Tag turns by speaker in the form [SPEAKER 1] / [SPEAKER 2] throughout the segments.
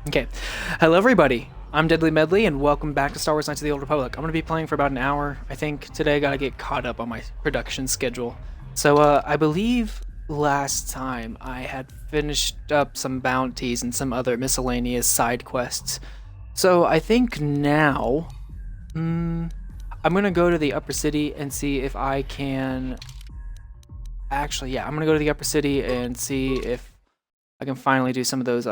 [SPEAKER 1] Okay. Hello, everybody. I'm Deadlymedley, and welcome back to Star Wars Knights of the Old Republic. I'm going to be playing for about an hour, I think. Today, I got to get caught up on my production schedule. So, I believe last time I had finished up some bounties and some other miscellaneous side quests. So, I think now, I'm going to go to the Upper City and see if I can... Actually, yeah, I'm going to go to the Upper City and see if I can finally do some of those,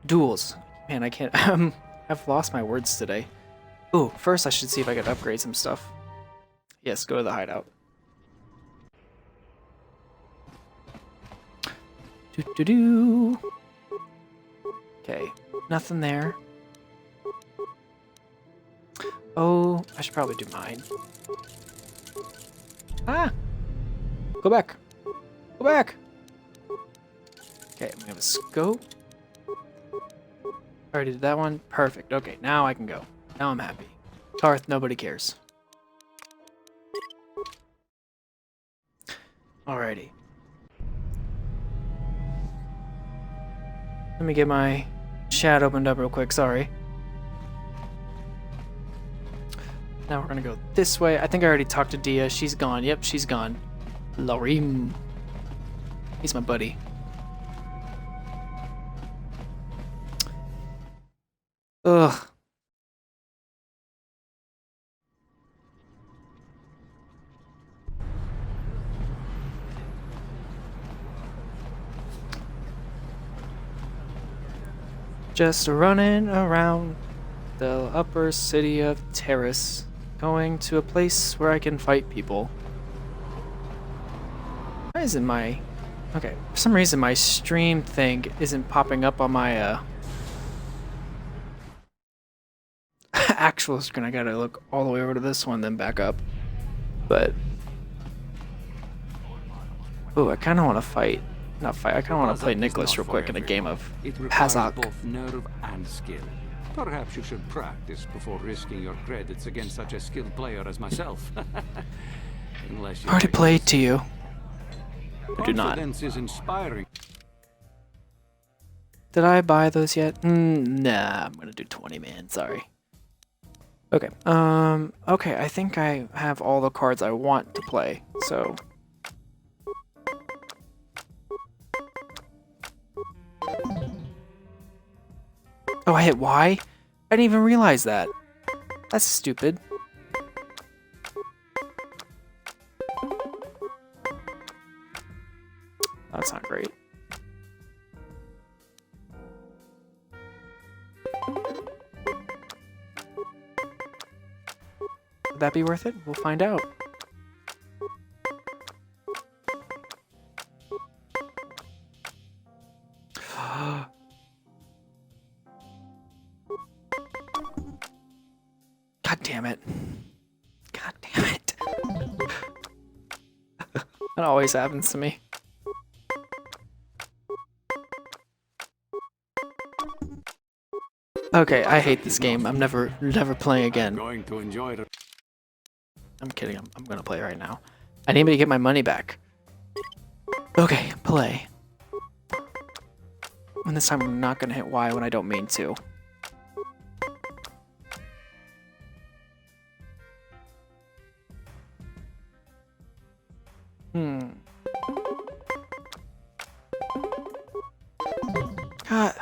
[SPEAKER 1] duels. Man, I can't. I've lost my words today. Ooh, first I should see if I can upgrade some stuff. Yes, go to the hideout. Do. Okay, nothing there. Oh, I should probably do mine. Ah! Go back. Go back! Okay, we have a scope. Already did that one. Perfect. Okay, now I can go. Now I'm happy. Tarth, nobody cares. Alrighty. Let me get my chat opened up real quick, sorry. Now we're gonna go this way. I think I already talked to Dia. She's gone. Yep, she's gone. Larim. He's my buddy. Ugh. Just running around the upper city of Terrace, going to a place where I can fight people. Why isn't my... Okay, for some reason my stream thing isn't popping up on my, actual screen. I gotta look all the way over to this one, then back up. But... Ooh, I kinda wanna fight. Not fight, I kinda wanna play Nicholas real quick in a game of Hazak.
[SPEAKER 2] Both nerve and skill. Perhaps you should practice before risking your credits against such a skilled player as myself. Unless you
[SPEAKER 1] Already played to you. I do not.
[SPEAKER 2] Confidence is inspiring.
[SPEAKER 1] Did I buy those yet? Nah, I'm gonna do 20 man, sorry. Okay, okay, I think I have all the cards I want to play, so... Oh, I hit Y? I didn't even realize that. That's stupid. That's not great. Would that be worth it? We'll find out. God damn it. God damn it. That always happens to me. Okay, I hate this game. I'm never playing again.
[SPEAKER 2] Going to enjoy it.
[SPEAKER 1] I'm kidding. I'm gonna play right now. I need to get my money back. Okay, play. And this time I'm not gonna hit Y when I don't mean to. God.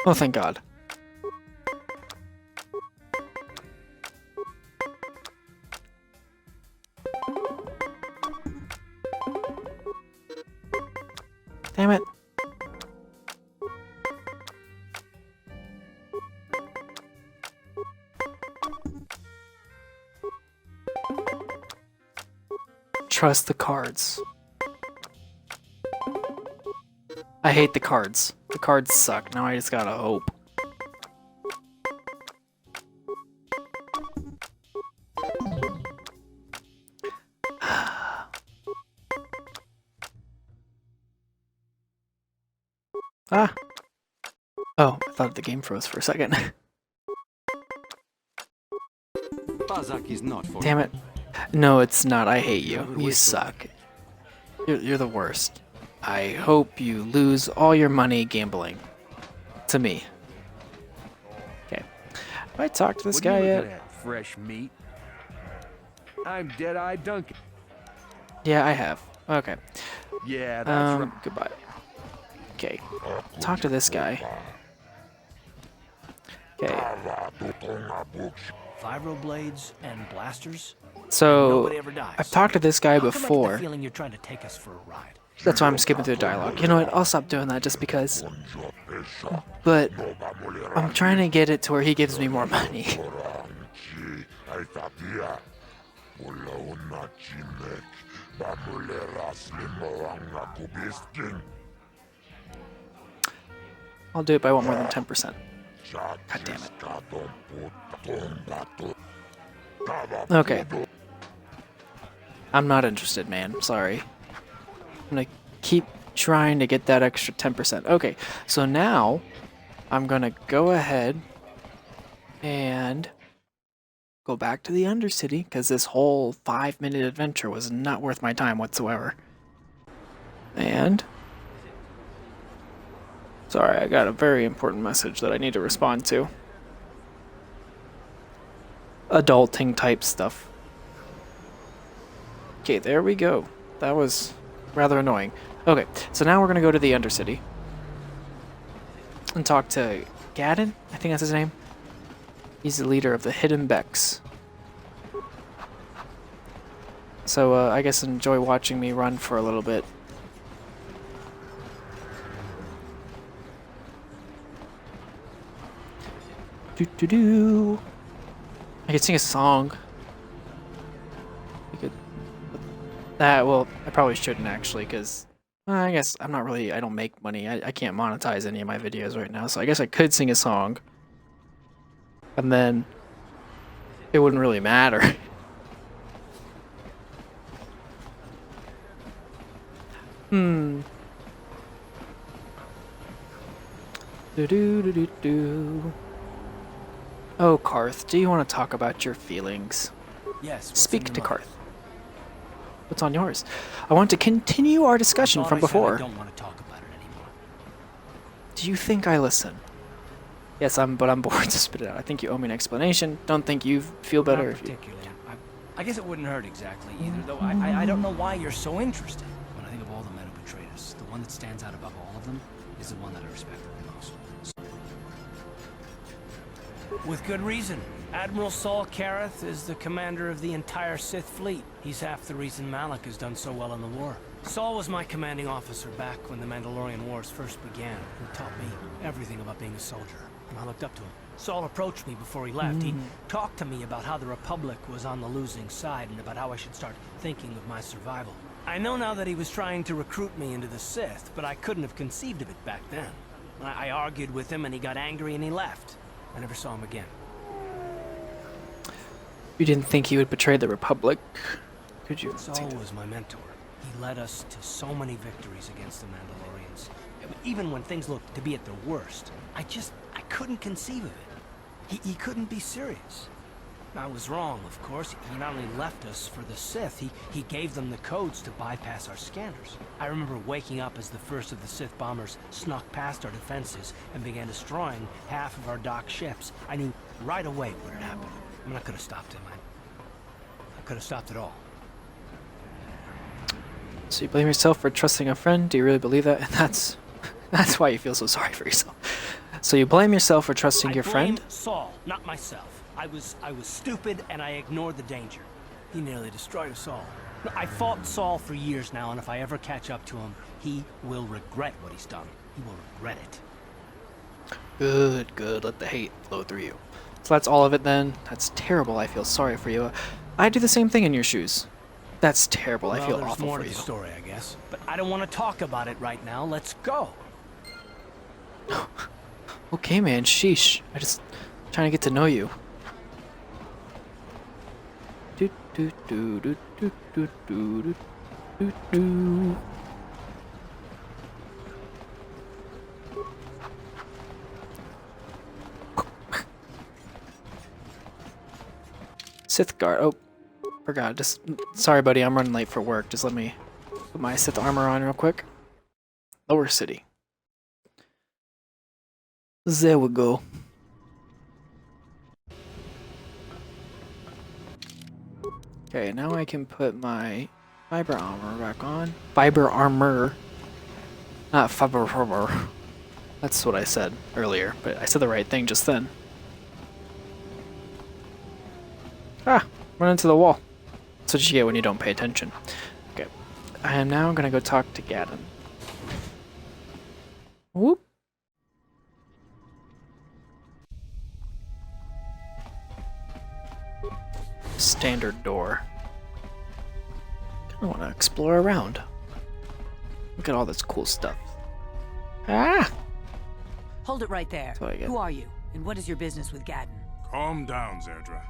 [SPEAKER 1] Oh, thank God. Damn it. Trust the cards. I hate the cards. The cards suck. Now I just gotta hope. Ah! Oh, I thought the game froze for a second.
[SPEAKER 2] Bazak is not for
[SPEAKER 1] Damn it. No, it's not. I hate you. You suck. You're the worst. I hope you lose all your money gambling. To me. Okay. Have I talked to this guy yet?
[SPEAKER 3] Fresh meat. I'm Dead-Eye Duncan.
[SPEAKER 1] Yeah, I have. Okay.
[SPEAKER 3] Yeah, that's right.
[SPEAKER 1] Goodbye. Okay. Talk to this guy. Okay.
[SPEAKER 4] Vibroblades and blasters.
[SPEAKER 1] So,
[SPEAKER 4] Nobody ever dies.
[SPEAKER 1] I've talked to this guy
[SPEAKER 4] How come I get the
[SPEAKER 1] before.
[SPEAKER 4] feeling you're trying to take us for a ride.
[SPEAKER 1] That's why I'm skipping through the dialogue. You know what? I'll stop doing that just because. But I'm trying to get it to where he gives me more money. I'll do it by more than 10%. God damn it. Okay. I'm not interested, man. Sorry. I'm gonna keep trying to get that extra 10%. Okay, so now I'm gonna go ahead and go back to the Undercity because this whole 5-minute adventure was not worth my time whatsoever. And sorry, I got a very important message that I need to respond to. Adulting type stuff. Okay, there we go. That was rather annoying. Okay, so now we're gonna go to the Undercity and talk to Gadden. I think that's his name. He's the leader of the Hidden Becks. So I guess enjoy watching me run for a little bit. Do do do. I could sing a song. We could. Well, I probably shouldn't actually, because I guess I'm not really. I don't make money. I can't monetize any of my videos right now, so I guess I could sing a song, and then it wouldn't really matter. Do do do do do. Oh, Karth, do you want to talk about your feelings?
[SPEAKER 4] Yes.
[SPEAKER 1] Speak to Karth. What's on yours? I want to continue our discussion from before.
[SPEAKER 4] I don't want to talk about it anymore.
[SPEAKER 1] Do you think I listen? Yes, but I'm bored to spit it out. I think you owe me an explanation. Don't think you feel better
[SPEAKER 4] Not
[SPEAKER 1] if you...
[SPEAKER 4] particularly. I guess it wouldn't hurt exactly either, though I don't know why you're so interested. When I think of all the men who betrayed us, the one that stands out above all of them is the one that I respect the most. With good reason. Admiral Saul Kareth is the commander of the entire Sith fleet. He's half the reason Malak has done so well in the war. Saul was my commanding officer back when the Mandalorian Wars first began. He taught me everything about being a soldier, and I looked up to him. Saul approached me before he left. He talked to me about how the Republic was on the losing side and about how I should start thinking of my survival. I know now that he was trying to recruit me into the Sith, but I couldn't have conceived of it back then. I argued with him and he got angry and he left. I never saw him again.
[SPEAKER 1] You didn't think he would betray the Republic? Could you?
[SPEAKER 4] Saul was my mentor. He led us to so many victories against the Mandalorians. Even when things looked to be at their worst, I couldn't conceive of it. He couldn't be serious. I was wrong, of course. He not only left us for the Sith, he gave them the codes to bypass our scanners. I remember waking up as the first of the Sith bombers snuck past our defenses and began destroying half of our docked ships. I knew right away what had happened. I mean, I could have stopped him. I could have stopped it all.
[SPEAKER 1] So you blame yourself for trusting a friend? Do you really believe that? And that's why you feel so sorry for yourself. So you blame yourself for trusting your friend?
[SPEAKER 4] I blame Saul, not myself. I was stupid and I ignored the danger. He nearly destroyed us all. I fought Saul for years now, and if I ever catch up to him, he will regret what he's done. He will regret it.
[SPEAKER 1] Good, good. Let the hate flow through you. So that's all of it then? That's terrible. I feel sorry for you. I'd do the same thing in your shoes. That's terrible. I feel awful
[SPEAKER 4] more
[SPEAKER 1] for
[SPEAKER 4] to
[SPEAKER 1] you.
[SPEAKER 4] the story, I guess. But I don't want to talk about it right now. Let's go.
[SPEAKER 1] Okay, man. Sheesh. I just trying to get to know you. Do do do do do do do do do. Sith guard. Oh, forgot. Just sorry, buddy. I'm running late for work. Just let me put my Sith armor on real quick. Lower city. There we go. Okay, now I can put my fiber armor back on. Fiber armor. Not fiber armor. That's what I said earlier, but I said the right thing just then. Ah, run into the wall. That's what you get when you don't pay attention. Okay, I am now gonna go talk to Gadden. Whoop. Standard door. Kinda wanna explore around. Look at all this cool stuff. Ah!
[SPEAKER 5] Hold it right there.
[SPEAKER 1] what I get.
[SPEAKER 5] Who are you? And what is your business with Gadden?
[SPEAKER 6] Calm down, Zerdra.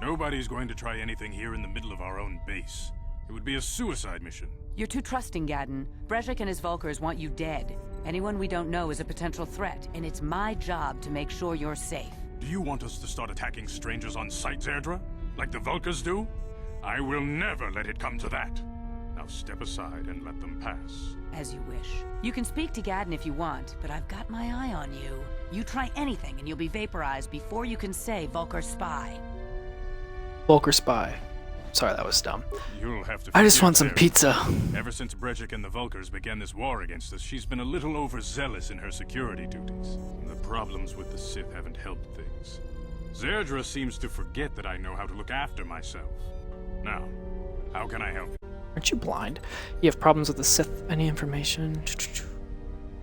[SPEAKER 6] Nobody's going to try anything here in the middle of our own base. It would be a suicide mission.
[SPEAKER 5] You're too trusting, Gadden. Brezhik and his Vulkars want you dead. Anyone we don't know is a potential threat, and it's my job to make sure you're safe.
[SPEAKER 6] Do you want us to start attacking strangers on sight, Zerdra? Like the Vulkars do? I will never let it come to that. Now step aside and let them pass.
[SPEAKER 5] As you wish. You can speak to Gadden if you want, but I've got my eye on you. You try anything and you'll be vaporized before you can say Vulkar spy.
[SPEAKER 1] Vulkar spy. Sorry, that was dumb.
[SPEAKER 6] You'll have to
[SPEAKER 1] I just
[SPEAKER 6] forgive
[SPEAKER 1] want some
[SPEAKER 6] Zerdra.
[SPEAKER 1] pizza.
[SPEAKER 6] Ever since Brezhik and the Vulkars began this war against us, she's been a little overzealous in her security duties. The problems with the Sith haven't helped things. Zerdra seems to forget that I know how to look after myself. Now, how can I help you?
[SPEAKER 1] Aren't you blind? You have problems with the Sith. Any information?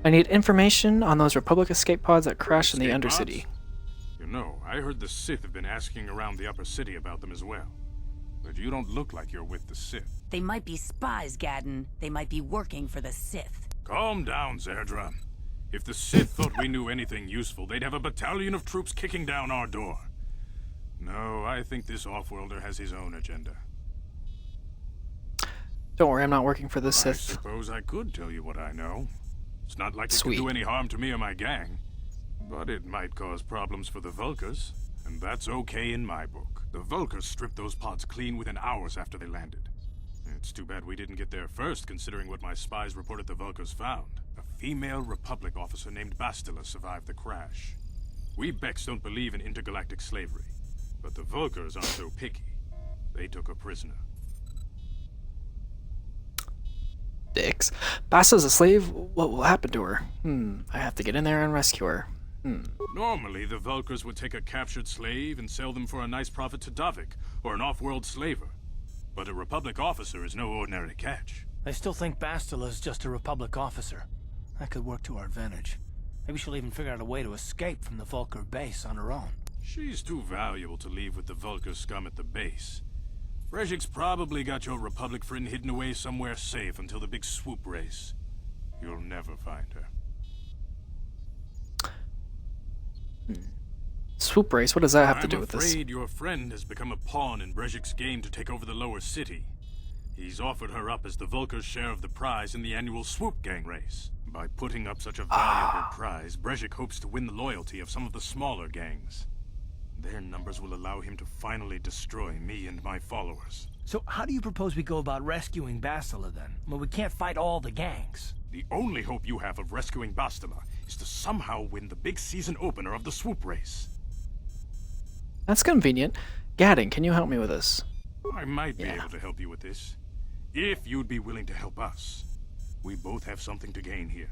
[SPEAKER 1] I need information on those Republic escape pods that crashed in the
[SPEAKER 6] Escape
[SPEAKER 1] Undercity.
[SPEAKER 6] pods? You know, I heard the Sith have been asking around the upper city about them as well. But you don't look like you're with the Sith.
[SPEAKER 5] They might be spies, Gadden. They might be working for the Sith.
[SPEAKER 6] Calm down, Zerdra. If the Sith thought we knew anything useful, they'd have a battalion of troops kicking down our door. No, I think this off-worlder has his own agenda.
[SPEAKER 1] Don't worry, I'm not working for the
[SPEAKER 6] I
[SPEAKER 1] Sith.
[SPEAKER 6] suppose I could tell you what I know. It's not like it
[SPEAKER 1] Sweet.
[SPEAKER 6] could do any harm to me or my gang. But it might cause problems for the Vulkars, and that's okay in my book. The Vulkars stripped those pods clean within hours after they landed. It's too bad we didn't get there first, considering what my spies reported the Vulkars found. A female Republic officer named Bastila survived the crash. We Becks don't believe in intergalactic slavery, but the Vulkars aren't so picky. They took her prisoner.
[SPEAKER 1] Dicks. Basta's a slave? What will happen to her? I have to get in there and rescue her.
[SPEAKER 6] Normally, the Vulkars would take a captured slave and sell them for a nice profit to Davik, or an off-world slaver. But a Republic officer is no ordinary catch.
[SPEAKER 4] I still think Bastila's just a Republic officer. That could work to our advantage. Maybe she'll even figure out a way to escape from the Vulkar base on her own.
[SPEAKER 6] She's too valuable to leave with the Vulkar scum at the base. Brezhik's probably got your Republic friend hidden away somewhere safe until the big swoop race. You'll never find her.
[SPEAKER 1] Swoop race? What does that have to do with
[SPEAKER 6] I'm
[SPEAKER 1] this?
[SPEAKER 6] afraid your friend has become a pawn in Brezhik's game to take over the lower city. He's offered her up as the Vulkar's share of the prize in the annual swoop gang race. By putting up such a valuable prize, Brezhik hopes to win the loyalty of some of the smaller gangs. Their numbers will allow him to finally destroy me and my followers.
[SPEAKER 4] So how do you propose we go about rescuing Bastila then? Well, we can't fight all the gangs.
[SPEAKER 6] The only hope you have of rescuing Bastila is to somehow win the big season opener of the swoop race.
[SPEAKER 1] That's convenient. Gadden, can you help me with this?
[SPEAKER 6] I might be able to help you with this, if you'd be willing to help us. We both have something to gain here,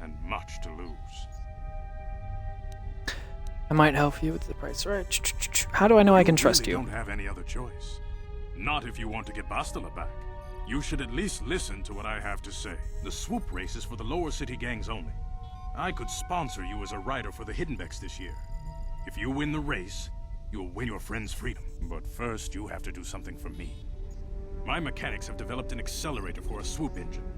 [SPEAKER 6] and much to lose.
[SPEAKER 1] I might help you with the price right. How do I know I can trust
[SPEAKER 6] You
[SPEAKER 1] you?
[SPEAKER 6] don't have any other choice. Not if you want to get Bastila back. You should at least listen to what I have to say. The swoop race is for the lower city gangs only. I could sponsor you as a rider for the Hiddenbecks this year. If you win the race, you'll win your friend's freedom. But first, you have to do something for me. My mechanics have developed an accelerator for a swoop engine.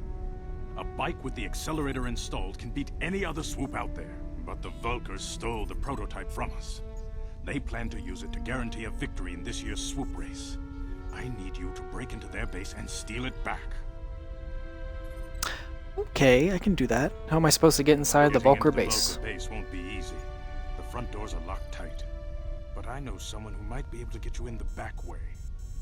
[SPEAKER 6] A bike with the accelerator installed can beat any other swoop out there. But the Vulkars stole the prototype from us. They plan to use it to guarantee a victory in this year's swoop race. I need you to break into their base and steal it back.
[SPEAKER 1] Okay, I can do that. How am I supposed to get inside the
[SPEAKER 6] Getting
[SPEAKER 1] Vulkar
[SPEAKER 6] into
[SPEAKER 1] base?
[SPEAKER 6] The Vulkar base won't be easy. The front doors are locked tight. But I know someone who might be able to get you in the back way.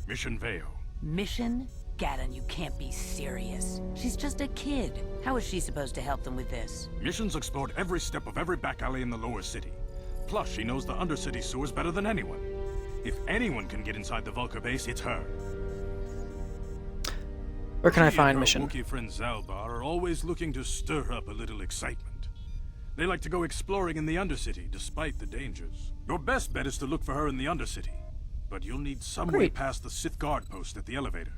[SPEAKER 6] Mission Veo.
[SPEAKER 5] Mission? Gaddon, you can't be serious. She's just a kid. How is she supposed to help them with this?
[SPEAKER 6] Mission's explored every step of every back alley in the lower city. Plus, she knows the undercity sewers better than anyone. If anyone can get inside the Vulcar base, it's her.
[SPEAKER 1] Where can I
[SPEAKER 6] She
[SPEAKER 1] find
[SPEAKER 6] and her
[SPEAKER 1] Mission?
[SPEAKER 6] Wookiee friend Zalbar are always looking to stir up a little excitement. They like to go exploring in the Undercity, despite the dangers. Your best bet is to look for her in the Undercity. But you'll need some way
[SPEAKER 1] Great.
[SPEAKER 6] past the Sith guard post at the elevator.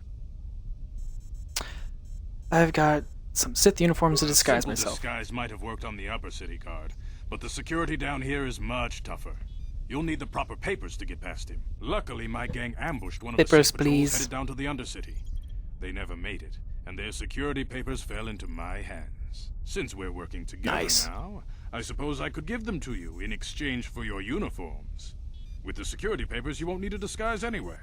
[SPEAKER 1] I've got some Sith uniforms to disguise
[SPEAKER 6] Simple
[SPEAKER 1] myself.
[SPEAKER 6] disguise might have worked on the upper city guard, but the security down here is much tougher. You'll need the proper papers to get past him. Luckily, my gang ambushed one of
[SPEAKER 1] Papers,
[SPEAKER 6] the Sith patrols
[SPEAKER 1] please.
[SPEAKER 6] headed down to the Undercity. They never made it, and their security papers fell into my hands. Since we're working together
[SPEAKER 1] Nice.
[SPEAKER 6] now, I suppose I could give them to you in exchange for your uniforms. With the security papers, you won't need a disguise anyway.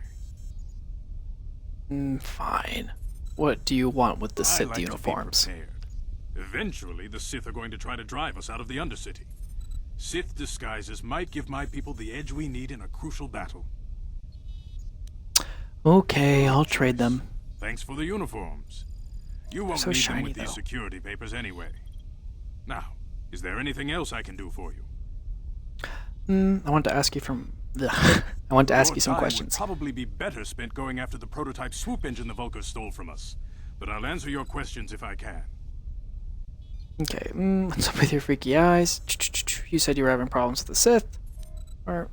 [SPEAKER 1] Fine. What do you want with the
[SPEAKER 6] I
[SPEAKER 1] Sith
[SPEAKER 6] like to be
[SPEAKER 1] uniforms?
[SPEAKER 6] prepared. Eventually, the Sith are going to try to drive us out of the Undercity. Sith disguises might give my people the edge we need in a crucial battle.
[SPEAKER 1] Okay, I'll trade them.
[SPEAKER 6] Thanks for the uniforms. You won't
[SPEAKER 1] So
[SPEAKER 6] need them
[SPEAKER 1] shiny,
[SPEAKER 6] with these
[SPEAKER 1] though.
[SPEAKER 6] security papers anyway. Now, is there anything else I can do for you?
[SPEAKER 1] I want to ask you from. I want to ask
[SPEAKER 6] Your
[SPEAKER 1] you some
[SPEAKER 6] time
[SPEAKER 1] questions.
[SPEAKER 6] would probably be better spent going after the prototype swoop engine the Vulcars stole from us. But I'll answer your questions if I can.
[SPEAKER 1] Okay, what's up with your freaky eyes? You said you were having problems with the Sith. Or.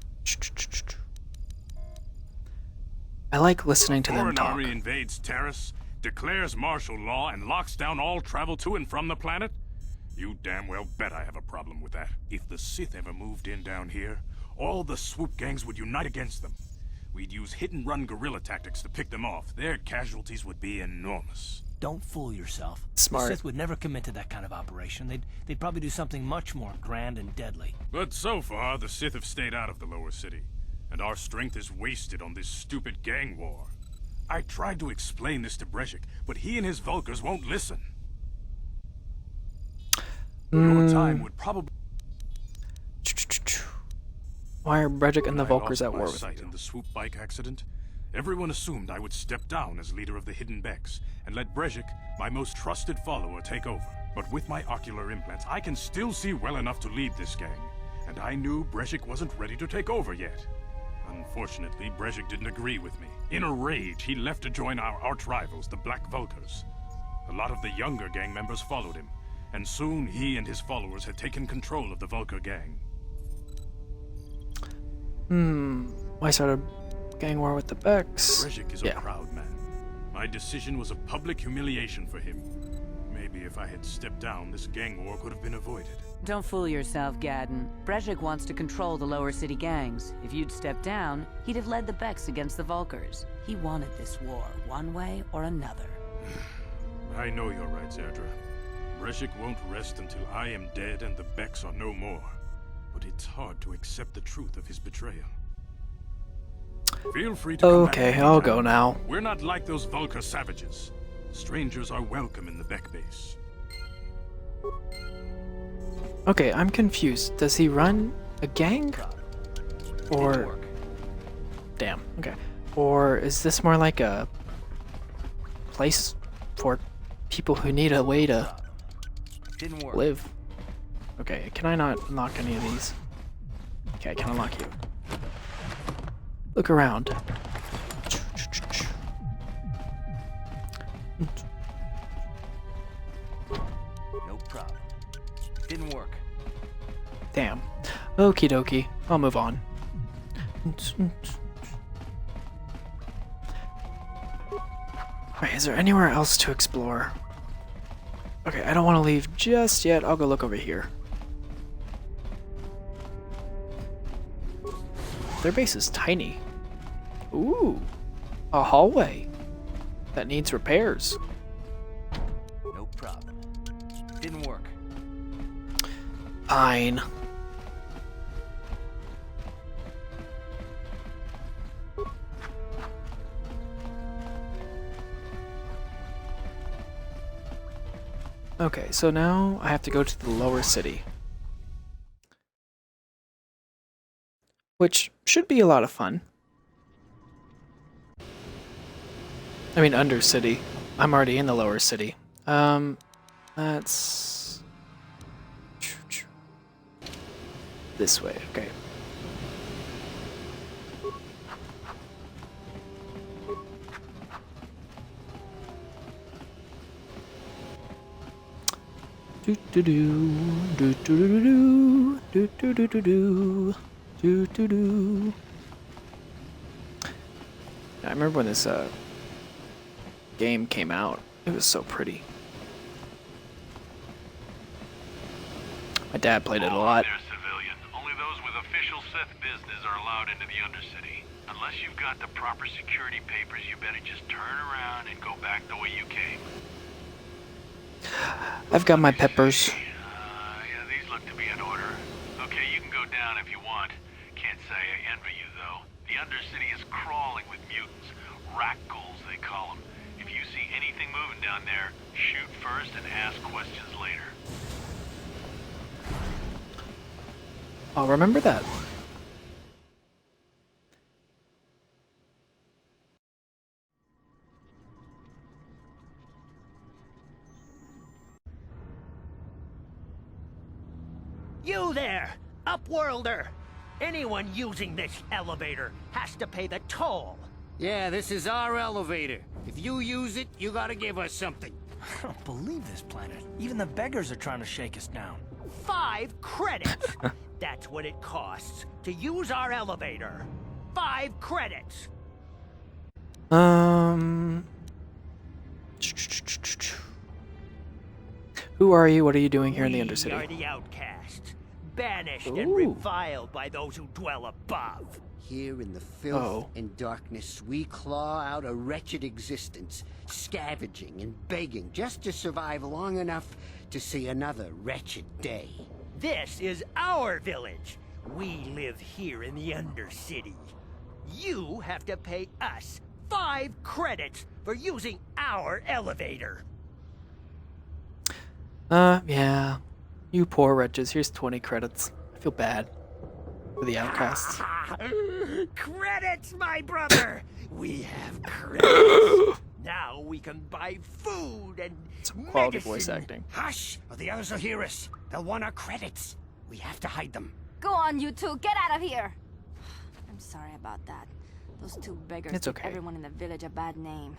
[SPEAKER 1] I like listening to them
[SPEAKER 6] Foreign
[SPEAKER 1] talk.
[SPEAKER 6] army invades Terrace, declares martial law, and locks down all travel to and from the planet? You damn well bet I have a problem with that. If the Sith ever moved in down here, all the swoop gangs would unite against them. We'd use hit-and-run guerrilla tactics to pick them off. Their casualties would be enormous.
[SPEAKER 4] Don't fool yourself.
[SPEAKER 1] Smart.
[SPEAKER 4] The Sith would never commit to that kind of operation. They'd probably do something much more grand and deadly.
[SPEAKER 6] But so far, the Sith have stayed out of the lower city, and our strength is wasted on this stupid gang war. I tried to explain this to Breshik, but he and his Vulcars won't listen. Your time would probably...
[SPEAKER 1] Why are Brejik and the
[SPEAKER 6] When I
[SPEAKER 1] Vulcars
[SPEAKER 6] lost
[SPEAKER 1] at
[SPEAKER 6] my
[SPEAKER 1] war with
[SPEAKER 6] sight
[SPEAKER 1] you?
[SPEAKER 6] in the swoop bike accident, everyone assumed I would step down as leader of the Hidden Becks and let Brejik, my most trusted follower, take over. But with my ocular implants, I can still see well enough to lead this gang, and I knew Brejik wasn't ready to take over yet. Unfortunately, Brejik didn't agree with me. In a rage, he left to join our arch-rivals, the Black Vulcars. A lot of the younger gang members followed him, and soon he and his followers had taken control of the Vulcar gang.
[SPEAKER 1] Why start a gang war with the Becks?
[SPEAKER 6] Brejik is a proud man. My decision was a public humiliation for him. Maybe if I had stepped down, this gang war could have been avoided.
[SPEAKER 5] Don't fool yourself, Gaddon. Brejik wants to control the lower city gangs. If you'd stepped down, he'd have led the Becks against the Vulcars. He wanted this war, one way or another.
[SPEAKER 6] I know you're right, Zerdra. Brejik won't rest until I am dead and the Becks are no more. But it's hard to accept the truth of his betrayal. Feel free to come back
[SPEAKER 1] Okay, I'll
[SPEAKER 6] anytime.
[SPEAKER 1] go now.
[SPEAKER 6] We're not like those Vulcar savages. Strangers are welcome in the Beck base.
[SPEAKER 1] Okay, I'm confused. Does he run a gang? Or... Damn, okay. Or is this more like a place for people who need a way to
[SPEAKER 4] Didn't work.
[SPEAKER 1] live? Okay, can I not unlock any of these? Okay, I can unlock you. Look around.
[SPEAKER 4] No problem. Didn't work.
[SPEAKER 1] Damn. Okie dokie. I'll move on. Alright, is there anywhere else to explore? Okay, I don't want to leave just yet. I'll go look over here. Their base is tiny. Ooh. A hallway. That needs repairs.
[SPEAKER 4] No problem. Didn't work.
[SPEAKER 1] Fine. Okay, so now I have to go to the lower city. which should be a lot of fun. I mean, Undercity. I'm already in the lower city. That's this way. Okay. Do do do do do do do do do do do do do. I remember when this game came out. It was so pretty. My dad played it a lot.
[SPEAKER 7] They're civilian. Only those with official Sith business are allowed into the Undercity. Unless you've got the proper security papers, you better just turn around and go back the way you came.
[SPEAKER 1] I've got my peppers.
[SPEAKER 7] Yeah, these look to be in order. Okay, you can go down if you want. Can't say I envy you, though. The Undercity is crawling with mutants. Rat ghouls, they call them. If you see anything moving down there, shoot first and ask questions later.
[SPEAKER 1] I'll remember that.
[SPEAKER 8] You there, Upworlder! Anyone using this elevator has to pay the toll.
[SPEAKER 4] Yeah, this is our elevator. If you use it, you gotta give us something.
[SPEAKER 9] I don't believe this planet. Even the beggars are trying to shake us down.
[SPEAKER 8] 5 credits! That's what it costs to use our elevator. 5 credits!
[SPEAKER 1] Who are you? What are you doing here in the
[SPEAKER 8] We
[SPEAKER 1] Undercity?
[SPEAKER 8] are the outcasts, banished and
[SPEAKER 1] Ooh.
[SPEAKER 8] reviled by those who dwell above.
[SPEAKER 10] Here in the filth
[SPEAKER 1] Oh.
[SPEAKER 10] and darkness, we claw out a wretched existence, scavenging and begging just to survive long enough to see another wretched day.
[SPEAKER 8] This is our village. We live here in the Undercity. You have to pay us 5 credits for using our elevator.
[SPEAKER 1] Yeah. You poor wretches. Here's 20 credits. I feel bad for the outcasts.
[SPEAKER 8] Credits, my brother! We have credits. Now we can buy food and
[SPEAKER 1] Some quality
[SPEAKER 8] medicine.
[SPEAKER 1] voice acting.
[SPEAKER 4] Hush, or the others will hear us. They'll want our credits. We have to hide them.
[SPEAKER 11] Go on, you two. Get out of here. I'm sorry about that. Those 2 beggars
[SPEAKER 1] It's
[SPEAKER 11] give
[SPEAKER 1] okay.
[SPEAKER 11] everyone in the village a bad name.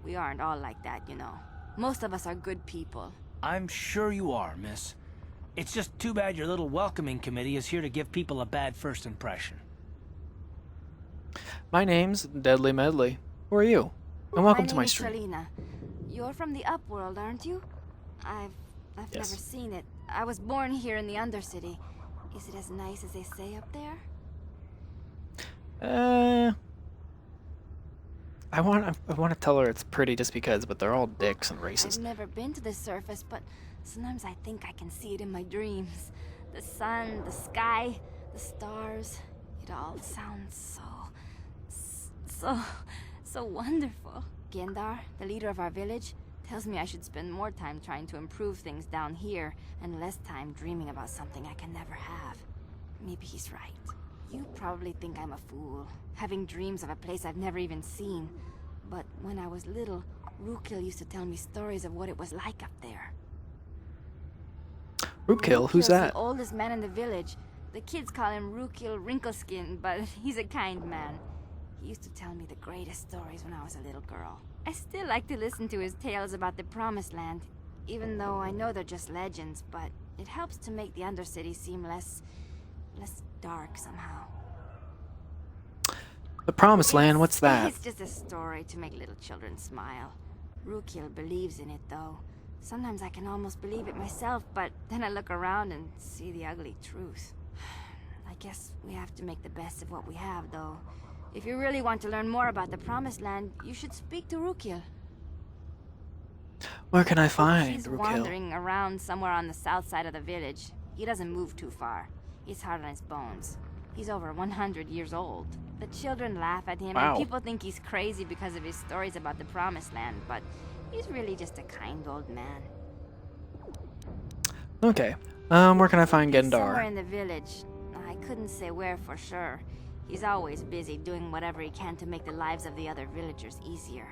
[SPEAKER 11] We aren't all like that, you know. Most of us are good people.
[SPEAKER 9] I'm sure you are, miss. It's just too bad your little welcoming committee is here to give people a bad first impression.
[SPEAKER 1] My name's Deadlymedley. Who are you? And welcome to my
[SPEAKER 11] name is
[SPEAKER 1] stream.
[SPEAKER 11] Selena. You're from the Upworld, aren't you? I've
[SPEAKER 1] Yes.
[SPEAKER 11] never seen it. I was born here in the Undercity. Is it as nice as they say up there?
[SPEAKER 1] I want to tell her it's pretty just because, but they're all dicks and racist.
[SPEAKER 11] I've never been to the surface, but sometimes I think I can see it in my dreams. The sun, the sky, the stars. It all sounds so wonderful. Gendar, the leader of our village, tells me I should spend more time trying to improve things down here and less time dreaming about something I can never have. Maybe he's right. You probably think I'm a fool, having dreams of a place I've never even seen. But when I was little, Rukil used to tell me stories of what it was like up there.
[SPEAKER 1] Rukil, who's
[SPEAKER 11] Rukil's
[SPEAKER 1] that?
[SPEAKER 11] the oldest man in the village. The kids call him Rukil Wrinkleskin, but he's a kind man. He used to tell me the greatest stories when I was a little girl. I still like to listen to his tales about the Promised Land, even though I know they're just legends, but it helps to make the Undercity seem less dark somehow.
[SPEAKER 1] The Promised Land, what's that?
[SPEAKER 11] It's just a story to make little children smile. Rukil believes in it, though. Sometimes I can almost believe it myself, but then I look around and see the ugly truth. I guess we have to make the best of what we have, though. If you really want to learn more about the Promised Land, you should speak to Rukil.
[SPEAKER 1] Where can I find
[SPEAKER 11] He's
[SPEAKER 1] Rukil?
[SPEAKER 11] wandering around somewhere on the south side of the village. He doesn't move too far. He's hard on his bones. He's over 100 years old. The children laugh at him,
[SPEAKER 1] Wow.
[SPEAKER 11] and people think he's crazy because of his stories about the Promised Land, but he's really just a kind old man.
[SPEAKER 1] Okay. Where can I find
[SPEAKER 11] Somewhere
[SPEAKER 1] Gendar?
[SPEAKER 11] in the village. I couldn't say where for sure. He's always busy doing whatever he can to make the lives of the other villagers easier.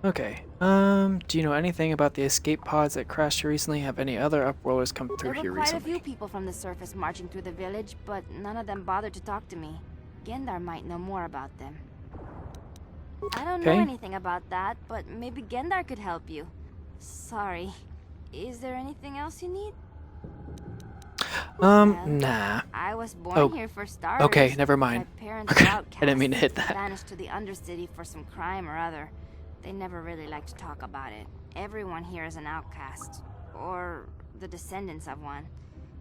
[SPEAKER 1] Okay. Do you know anything about the escape pods that crashed here recently? Have any other Upworlders come through
[SPEAKER 11] There
[SPEAKER 1] here
[SPEAKER 11] were quite
[SPEAKER 1] recently?
[SPEAKER 11] a few people from the surface marching through the village, but none of them bothered to talk to me. Gendar might know more about them. I don't know anything about that, but maybe Gendar could help you. Sorry. Is there anything else you need?
[SPEAKER 1] Nah.
[SPEAKER 11] I was born here for starters.
[SPEAKER 1] Okay, never mind.
[SPEAKER 11] My parents were outcasts.
[SPEAKER 1] I didn't mean to hit that.
[SPEAKER 11] Vanished to the Undercity for some crime or other. They never really like to talk about it. Everyone here is an outcast. Or the descendants of one.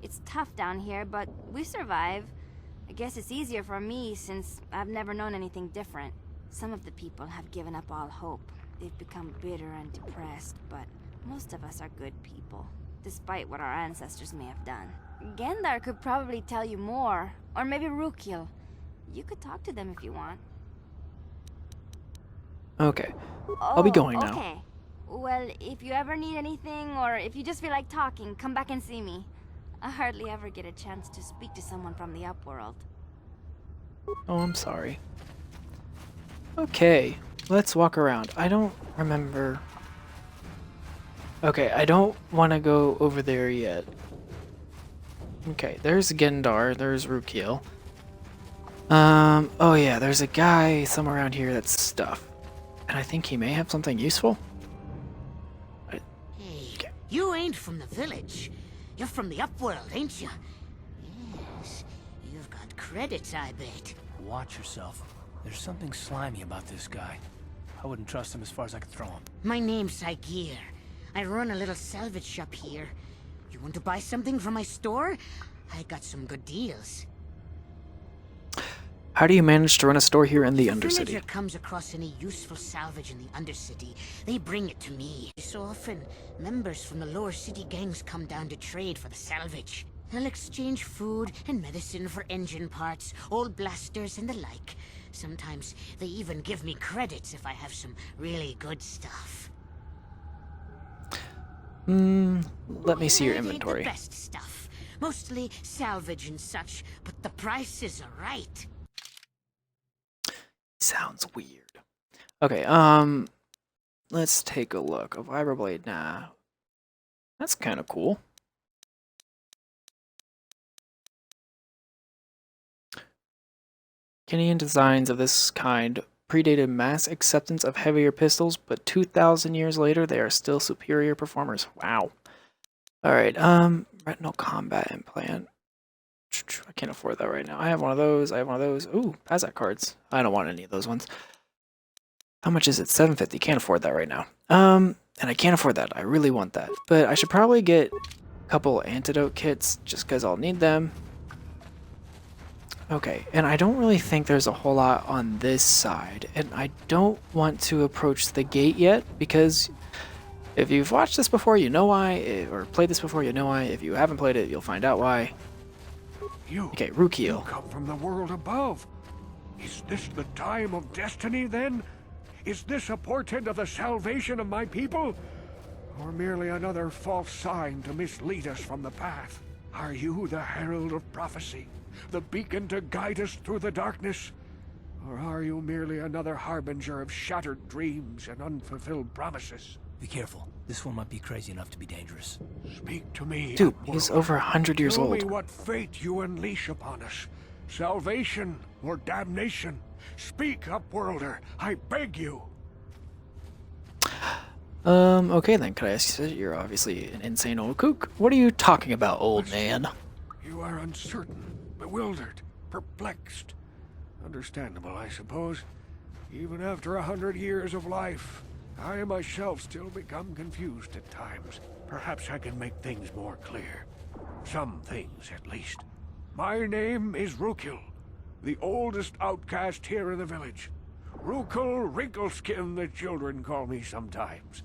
[SPEAKER 11] It's tough down here, but we survive. I guess it's easier for me since I've never known anything different. Some of the people have given up all hope. They've become bitter and depressed, but most of us are good people, despite what our ancestors may have done. Gendar could probably tell you more, or maybe Rukiel. You could talk to them if you want.
[SPEAKER 1] Okay. I'll be going now.
[SPEAKER 11] Okay. Well, if you ever need anything, or if you just feel like talking, come back and see me. I hardly ever get a chance to speak to someone from the Upworld.
[SPEAKER 1] Oh, I'm sorry. Okay, let's walk around. I don't remember... Okay, I don't want to go over there yet. Okay, there's Gendar, there's Rukiel. Oh yeah, there's a guy somewhere around here that's stuff. And I think he may have something useful.
[SPEAKER 10] Hey, you ain't from the village. You're from the Upworld, ain't you? Yes, you've got credits, I bet.
[SPEAKER 4] Watch yourself. There's something slimy about this guy. I wouldn't trust him as far as I could throw him.
[SPEAKER 10] My name's Saigir. I run a little salvage shop here. You want to buy something from my store? I got some good deals.
[SPEAKER 1] How do you manage to run a store here in the
[SPEAKER 10] If a
[SPEAKER 1] Undercity?
[SPEAKER 10] villager comes across any useful salvage in the Undercity, they bring it to me. So often, members from the lower city gangs come down to trade for the salvage. They'll exchange food and medicine for engine parts, old blasters and the like. Sometimes they even give me credits if I have some really good stuff.
[SPEAKER 1] Let me see your
[SPEAKER 10] It ain't
[SPEAKER 1] inventory.
[SPEAKER 10] the best stuff. Mostly salvage and such, but the prices are right.
[SPEAKER 1] Sounds weird. Okay, let's take a look. A vibroblade, nah. That's kind of cool. Canadian designs of this kind predated mass acceptance of heavier pistols, but 2,000 years later, they are still superior performers. Wow. Alright, retinal combat implant. I can't afford that right now. I have one of those. I have one of those. Ooh, Pazak cards. I don't want any of those ones. How much is it? $750. Can't afford that right now. And I can't afford that. I really want that. But I should probably get a couple antidote kits just because I'll need them. Okay, and I don't really think there's a whole lot on this side. And I don't want to approach the gate yet because if you've watched this before, you know why. Or played this before, you know why. If you haven't played it, you'll find out why. Okay, Rukiel.
[SPEAKER 3] You come from the world above. Is this the time of destiny, then? Is this a portent of the salvation of my people? Or merely another false sign to mislead us from the path? Are you the herald of prophecy? The beacon to guide us through the darkness? Or are you merely another harbinger of shattered dreams and unfulfilled promises?
[SPEAKER 4] Be careful. This one might be crazy enough to be dangerous.
[SPEAKER 3] Speak to me,
[SPEAKER 1] Dude,
[SPEAKER 3] Upworld.
[SPEAKER 1] he's over 100 years
[SPEAKER 3] Show
[SPEAKER 1] old.
[SPEAKER 3] me what fate you unleash upon us. Salvation or damnation? Speak, Upworlder, I beg you.
[SPEAKER 1] Okay then, could I ask you, you're obviously an insane old kook. What are you talking about, old man?
[SPEAKER 3] You are uncertain, bewildered, perplexed. Understandable, I suppose. Even after 100 years of life, I myself still become confused at times. Perhaps I can make things more clear. Some things, at least. My name is Rukiel, the oldest outcast here in the village. Rukiel Wrinkleskin, the children call me sometimes.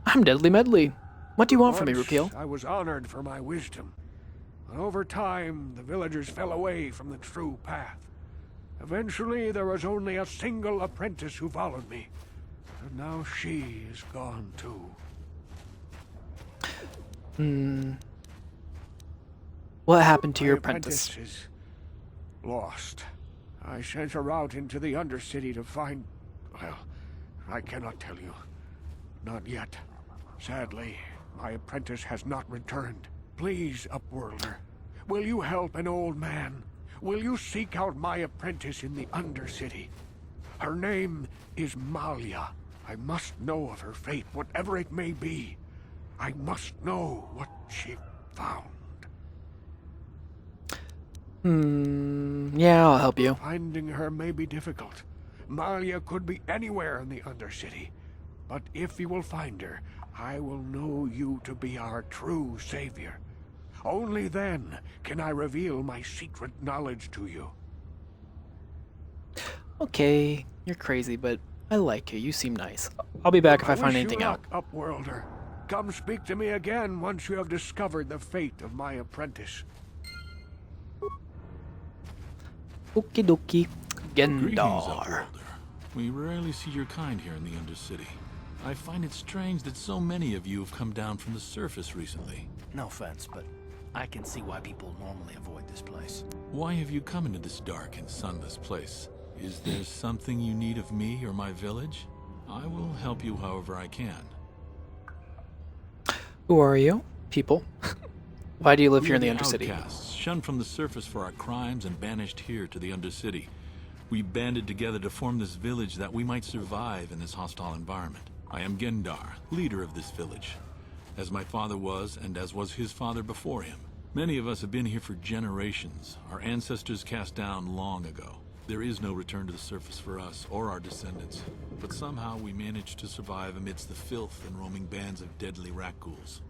[SPEAKER 1] I'm Deadlymedley. What do you want from me,
[SPEAKER 3] Once,
[SPEAKER 1] Rukiel?
[SPEAKER 3] I was honored for my wisdom. But over time, the villagers fell away from the true path. Eventually, there was only a single apprentice who followed me. And now she is gone too.
[SPEAKER 1] What happened to
[SPEAKER 3] My
[SPEAKER 1] your apprentice?
[SPEAKER 3] is lost. I sent her out into the Undercity to find... Well, I cannot tell you. Not yet. Sadly, my apprentice has not returned. Please, Upworlder, will you help an old man? Will you seek out my apprentice in the Undercity? Her name is Malia. I must know of her fate, whatever it may be. I must know what she found.
[SPEAKER 1] Yeah, I'll help you.
[SPEAKER 3] Finding her may be difficult. Malia could be anywhere in the Undercity. But if you will find her, I will know you to be our true savior. Only then can I reveal my secret knowledge to you.
[SPEAKER 1] Okay, you're crazy, but I like you. You seem nice. I'll be back if I find
[SPEAKER 3] wish
[SPEAKER 1] anything
[SPEAKER 3] you
[SPEAKER 1] out.
[SPEAKER 3] luck, Upworlder. Come speak to me again once you have discovered the fate of my apprentice.
[SPEAKER 1] Okie dokie.
[SPEAKER 12] Greetings,
[SPEAKER 1] Gendar.
[SPEAKER 12] Upworlder. We rarely see your kind here in the Undercity. I find it strange that so many of you have come down from the surface recently.
[SPEAKER 9] No offense, but I can see why people normally avoid this place.
[SPEAKER 12] Why have you come into this dark and sunless place? Is there something you need of me or my village? I will help you however I can.
[SPEAKER 1] Who are you? People. Why do you live
[SPEAKER 12] We
[SPEAKER 1] here
[SPEAKER 12] are
[SPEAKER 1] in the Undercity?
[SPEAKER 12] Outcasts, shunned from the surface for our crimes and banished here to the Undercity. We banded together to form this village that we might survive in this hostile environment. I am Gendar, leader of this village, as my father was and as was his father before him. Many of us have been here for generations, our ancestors cast down long ago. There is no return to the surface for us or our descendants, but somehow we managed to survive amidst the filth and roaming bands of deadly rat ghouls.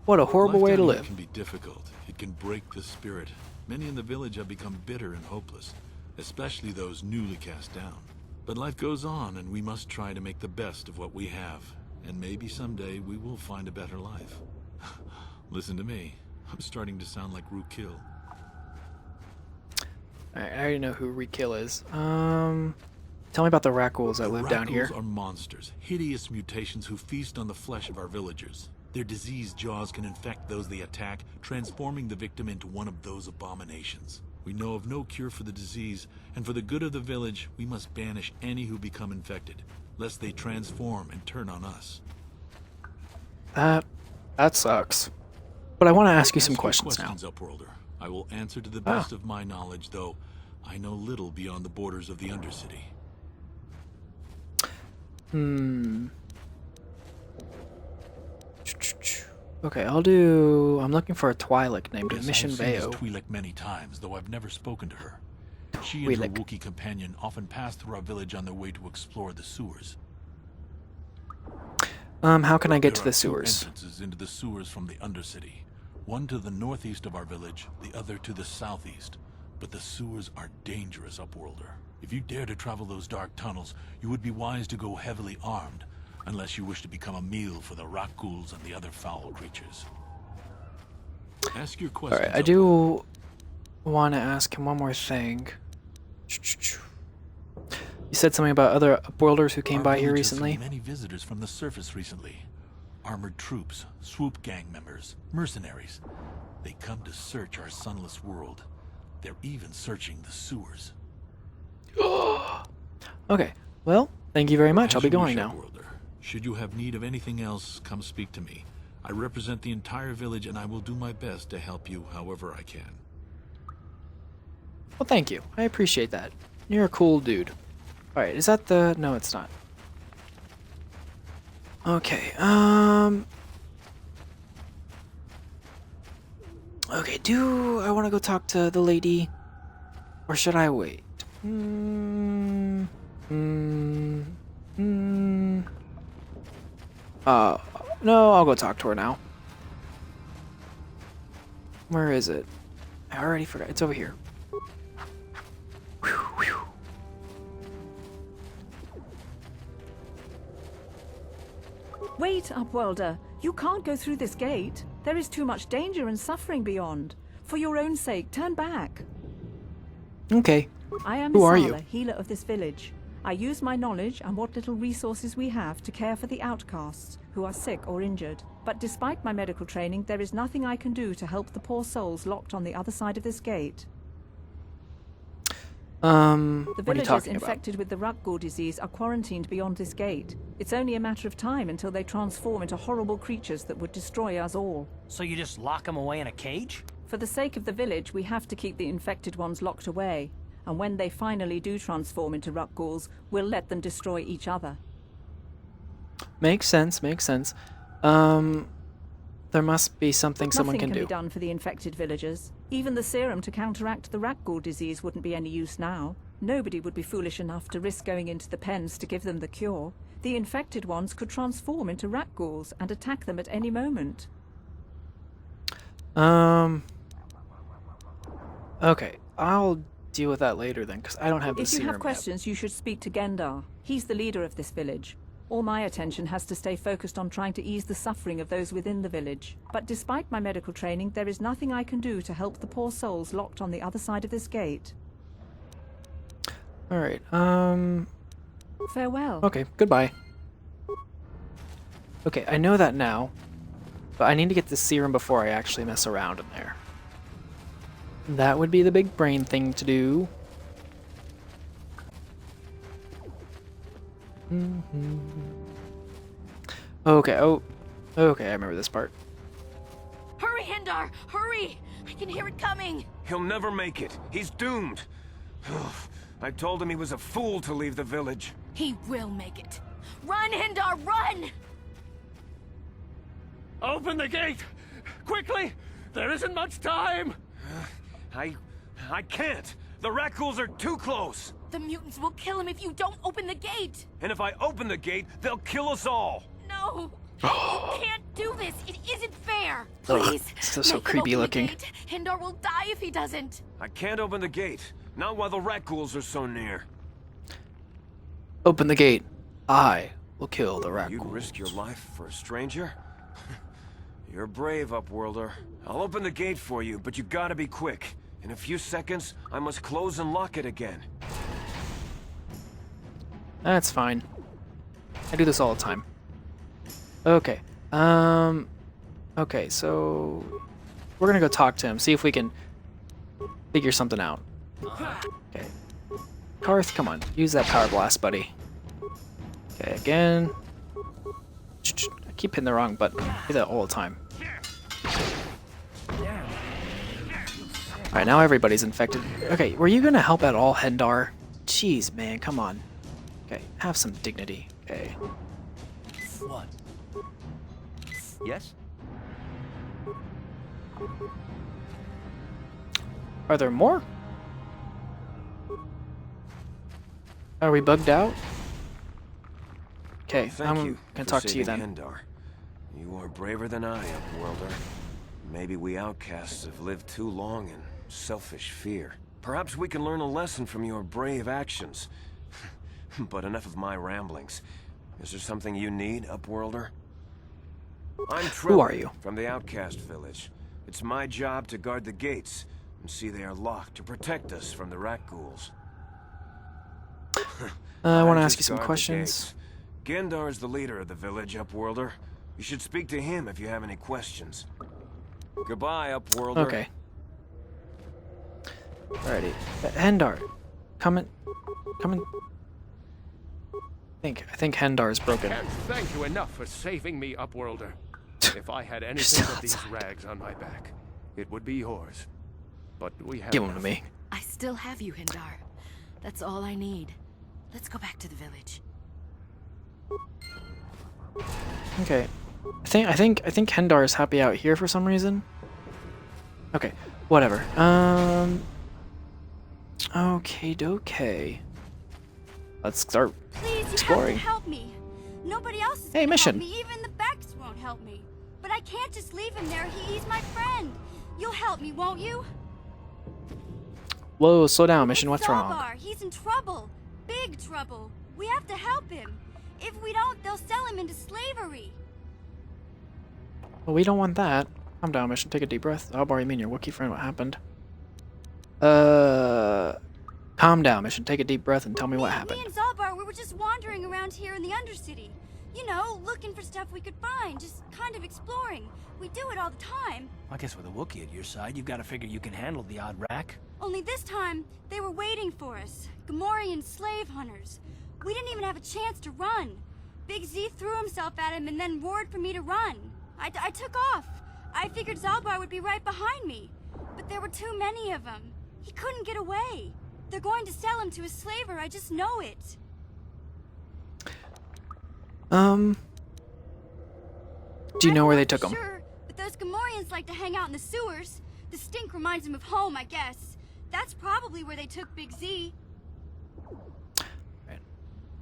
[SPEAKER 1] What a horrible way to
[SPEAKER 12] Life down here
[SPEAKER 1] live.
[SPEAKER 12] can be difficult. It can break the spirit. Many in the village have become bitter and hopeless, especially those newly cast down. But life goes on, and we must try to make the best of what we have. And maybe someday we will find a better life. Listen to me. I'm starting to sound like Rookil.
[SPEAKER 1] I already know who Rekill is. Tell me about the Rackles that live down here.
[SPEAKER 12] Rat ghouls are monsters, hideous mutations who feast on the flesh of our villagers. Their diseased jaws can infect those they attack, transforming the victim into one of those abominations. We know of no cure for the disease, and for the good of the village, we must banish any who become infected, lest they transform and turn on us.
[SPEAKER 1] That sucks. But I want to ask you some
[SPEAKER 12] Ask your
[SPEAKER 1] questions now.
[SPEAKER 12] Upworlder. I will answer to the best of my knowledge, though I know little beyond the borders of the Undercity.
[SPEAKER 1] Okay, I'm looking for a Twi'lek named
[SPEAKER 12] Yes,
[SPEAKER 1] Mission
[SPEAKER 12] I've seen this
[SPEAKER 1] Veo.
[SPEAKER 12] Twi'lek many times, though I've never spoken to her. She and her
[SPEAKER 1] Twi'lek.
[SPEAKER 12] Wookiee companion often pass through our village on their way to explore the sewers.
[SPEAKER 1] How can I get to
[SPEAKER 12] There
[SPEAKER 1] the
[SPEAKER 12] are two
[SPEAKER 1] sewers?
[SPEAKER 12] entrances into the sewers from the Undercity. One to the northeast of our village, the other to the southeast. But the sewers are dangerous, Upworlder. If you dare to travel those dark tunnels, you would be wise to go heavily armed, unless you wish to become a meal for the rock ghouls and the other foul creatures. Ask your questions.
[SPEAKER 1] Alright, I do want to ask him one more thing. You said something about other Upworlders who came
[SPEAKER 12] Our
[SPEAKER 1] by here
[SPEAKER 12] village has seen
[SPEAKER 1] recently?
[SPEAKER 12] many visitors from the surface recently. Armored troops, swoop gang members, mercenaries. They come to search our sunless world. They're even searching the sewers.
[SPEAKER 1] Okay, well, thank you very much. I'll
[SPEAKER 12] As
[SPEAKER 1] be
[SPEAKER 12] you
[SPEAKER 1] going
[SPEAKER 12] wish,
[SPEAKER 1] now.
[SPEAKER 12] Upworlder. Should you have need of anything else, come speak to me. I represent the entire village, and I will do my best to help you however I can.
[SPEAKER 1] Well, thank you. I appreciate that. You're a cool dude. Alright, is that the... No, it's not. Okay, Okay, do I want to go talk to the lady? Or should I wait? No, I'll go talk to her now. Where is it? I already forgot. It's over here. Whew, whew.
[SPEAKER 13] Wait, Upworlder. You can't go through this gate. There is too much danger and suffering beyond. For your own sake, turn back.
[SPEAKER 1] Okay.
[SPEAKER 13] I am
[SPEAKER 1] Who are you?
[SPEAKER 13] Misala, healer of this village. I use my knowledge and what little resources we have to care for the outcasts who are sick or injured. But despite my medical training, there is nothing I can do to help the poor souls locked on the other side of this gate.
[SPEAKER 1] The
[SPEAKER 13] The
[SPEAKER 1] what are you
[SPEAKER 13] villagers
[SPEAKER 1] talking
[SPEAKER 13] infected with the Rutgul disease are quarantined beyond this gate. It's only a matter of time until they transform into horrible creatures that would destroy us all.
[SPEAKER 4] So you just lock them away in a cage?
[SPEAKER 13] For the sake of the village, we have to keep the infected ones locked away. And when they finally do transform into Rutguls, we'll let them destroy each other.
[SPEAKER 1] Makes sense, makes sense. There must be something someone can
[SPEAKER 13] Nothing
[SPEAKER 1] do.
[SPEAKER 13] be done for the infected villagers. Even the serum to counteract the Rutgul disease wouldn't be any use now. Nobody would be foolish enough to risk going into the pens to give them the cure. The infected ones could transform into Rutguls and attack them at any moment.
[SPEAKER 1] Okay, I'll deal with that later then, because I don't have the
[SPEAKER 13] If you
[SPEAKER 1] serum
[SPEAKER 13] have questions, you should speak to Gendar. He's the leader of this village. All my attention has to stay focused on trying to ease the suffering of those within the village. But despite my medical training, there is nothing I can do to help the poor souls locked on the other side of this gate.
[SPEAKER 1] Alright,
[SPEAKER 13] Farewell.
[SPEAKER 1] okay, goodbye. Okay, I know that now, but I need to get the serum before I actually mess around in there. That would be the big brain thing to do. Okay, okay, I remember this part.
[SPEAKER 11] Hurry, Hindar! Hurry! I can hear it coming!
[SPEAKER 14] He'll never make it. He's doomed. I told him he was a fool to leave the village.
[SPEAKER 11] He will make it. Run, Hindar, run!
[SPEAKER 3] Open the gate! Quickly! There isn't much time!
[SPEAKER 14] I can't. The Rutguls are too close.
[SPEAKER 11] The mutants will kill him if you don't open the gate!
[SPEAKER 14] And if I open the gate, they'll kill us all.
[SPEAKER 11] No! You can't do this! It isn't fair! Please!
[SPEAKER 1] So
[SPEAKER 11] make him
[SPEAKER 1] creepy
[SPEAKER 11] open
[SPEAKER 1] looking.
[SPEAKER 11] The gate. Hindar will die if he doesn't!
[SPEAKER 14] I can't open the gate. Not while the Rutguls are so near.
[SPEAKER 1] Open the gate. I will kill the Rutgul.
[SPEAKER 14] You'd risk your life for a stranger? You're brave, Upworlder. I'll open the gate for you, but you gotta be quick. In a few seconds, I must close and lock it again.
[SPEAKER 1] That's fine. I do this all the time. Okay. Okay, so we're gonna go talk to him, see if we can figure something out. Okay. Karth, come on, use that power blast, buddy. Okay, again. I keep hitting the wrong button. I do that all the time. Alright, now everybody's infected. Okay, were you gonna help at all, Hendar? Jeez, man, come on. Okay, have some dignity. Okay.
[SPEAKER 4] What?
[SPEAKER 8] Yes?
[SPEAKER 1] Are there more? Are we bugged out? Okay,
[SPEAKER 14] Thank
[SPEAKER 1] I'm
[SPEAKER 14] you
[SPEAKER 1] gonna
[SPEAKER 14] for
[SPEAKER 1] talk to you
[SPEAKER 14] saving
[SPEAKER 1] then.
[SPEAKER 14] Hendar. You are braver than I, Upworlder. Maybe we outcasts have lived too long in selfish fear. Perhaps we can learn a lesson from your brave actions. But enough of my ramblings. Is there something you need, Upworlder? I'm Trevor,
[SPEAKER 1] Who are you?
[SPEAKER 14] from the Outcast Village. It's my job to guard the gates and see they are locked to protect us from the Rutguls.
[SPEAKER 1] I want to ask
[SPEAKER 14] just
[SPEAKER 1] you some
[SPEAKER 14] guard the
[SPEAKER 1] questions.
[SPEAKER 14] gates. Gendar is the leader of the village, Upworlder. You should speak to him if you have any questions. Goodbye, Upworlder.
[SPEAKER 1] Okay. Alrighty. Hendar, come in. I think Hendar is broken.
[SPEAKER 3] Can't thank you enough for saving me, Upworlder. If I had anything
[SPEAKER 1] still
[SPEAKER 3] but these
[SPEAKER 1] outside.
[SPEAKER 3] rags on my back, it would be yours. But we have
[SPEAKER 1] Give them to
[SPEAKER 3] nothing.
[SPEAKER 1] me.
[SPEAKER 11] I still have you, Hindar. That's all I need. Let's go back to the village.
[SPEAKER 1] Okay. I think Hendar is happy out here for some reason. Okay, whatever. Okay, okay. Let's start
[SPEAKER 11] Please, you
[SPEAKER 1] exploring.
[SPEAKER 11] have to help me. Nobody else is
[SPEAKER 1] Hey,
[SPEAKER 11] gonna
[SPEAKER 1] mission.
[SPEAKER 11] help me. Even the Becks won't help me. But I can't just leave him there. He's my friend. You'll help me, won't you?
[SPEAKER 1] Whoa, slow down, mission.
[SPEAKER 11] It's
[SPEAKER 1] What's wrong?
[SPEAKER 11] Zalbar. He's in trouble. Big trouble. We have to help him. If we don't, they'll sell him into slavery.
[SPEAKER 1] Well, we don't want that. Calm down, mission. Take a deep breath. Zalbar, you mean your Wookiee friend? What happened? Calm down, mission. Take a deep breath and tell me what happened.
[SPEAKER 11] Me and Zalbar, we're were just wandering around here in the Undercity. You know, looking for stuff we could find, just kind of exploring. We do it all the time.
[SPEAKER 9] I guess with a Wookiee at your side, you've got to figure you can handle the odd rack.
[SPEAKER 11] Only this time, they were waiting for us. Gamorrean slave hunters. We didn't even have a chance to run. Big Z threw himself at him and then roared for me to run. I took off. I figured Zalbar would be right behind me. But there were too many of them. He couldn't get away. They're going to sell him to a slaver, I just know it.
[SPEAKER 1] Do you know where they took him?
[SPEAKER 11] Sure, but those Gamorreans like to hang out in the sewers. The stink reminds them of home, I guess. That's probably where they took Big Z.
[SPEAKER 1] Right.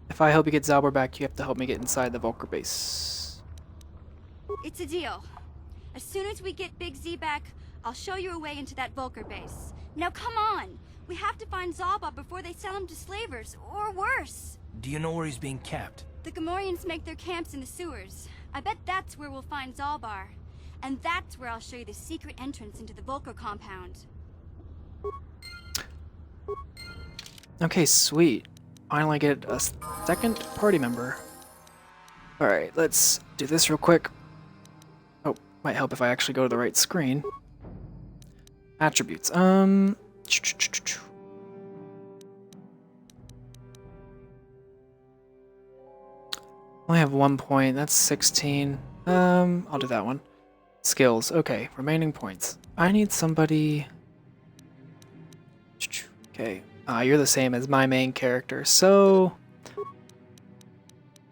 [SPEAKER 1] If I help you get Zalbar back, you have to help me get inside the Vulcar base.
[SPEAKER 11] It's a deal. As soon as we get Big Z back, I'll show you a way into that Vulcar base. Now come on! We have to find Zalbar before they sell him to slavers, or worse.
[SPEAKER 9] Do you know where he's being kept?
[SPEAKER 11] The Gamorreans make their camps in the sewers. I bet that's where we'll find Zalbar. And that's where I'll show you the secret entrance into the Vulcar compound.
[SPEAKER 1] Okay, sweet. Finally get a second party member. Alright, let's do this real quick. Oh, might help if I actually go to the right screen. Attributes. Only have 1 point. That's 16. I'll do that one. Skills. Okay, remaining points. I need somebody. Okay. You're the same as my main character, so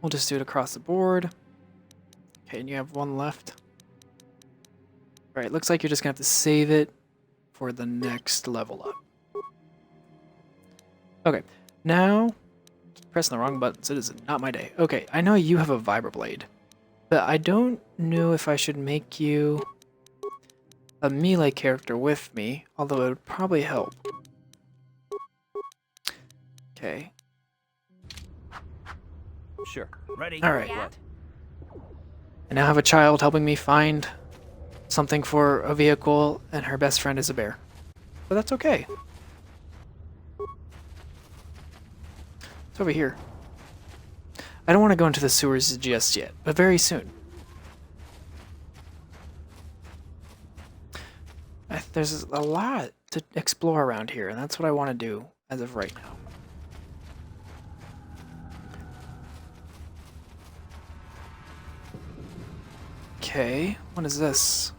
[SPEAKER 1] we'll just do it across the board. Okay, and you have 1 left. Alright, looks like you're just gonna have to save it for the next level up. Okay, now pressing the wrong buttons. It is not my day. Okay, I know you have a vibroblade, but I don't know if I should make you a melee character with me, although it would probably help. Okay.
[SPEAKER 9] Sure. Ready?
[SPEAKER 1] All right.
[SPEAKER 11] Yeah.
[SPEAKER 1] I now have a child helping me find something for a vehicle, and her best friend is a bear. But that's okay. It's over here. I don't want to go into the sewers just yet, but very soon. There's a lot to explore around here, and that's what I want to do as of right now. Okay, what is this?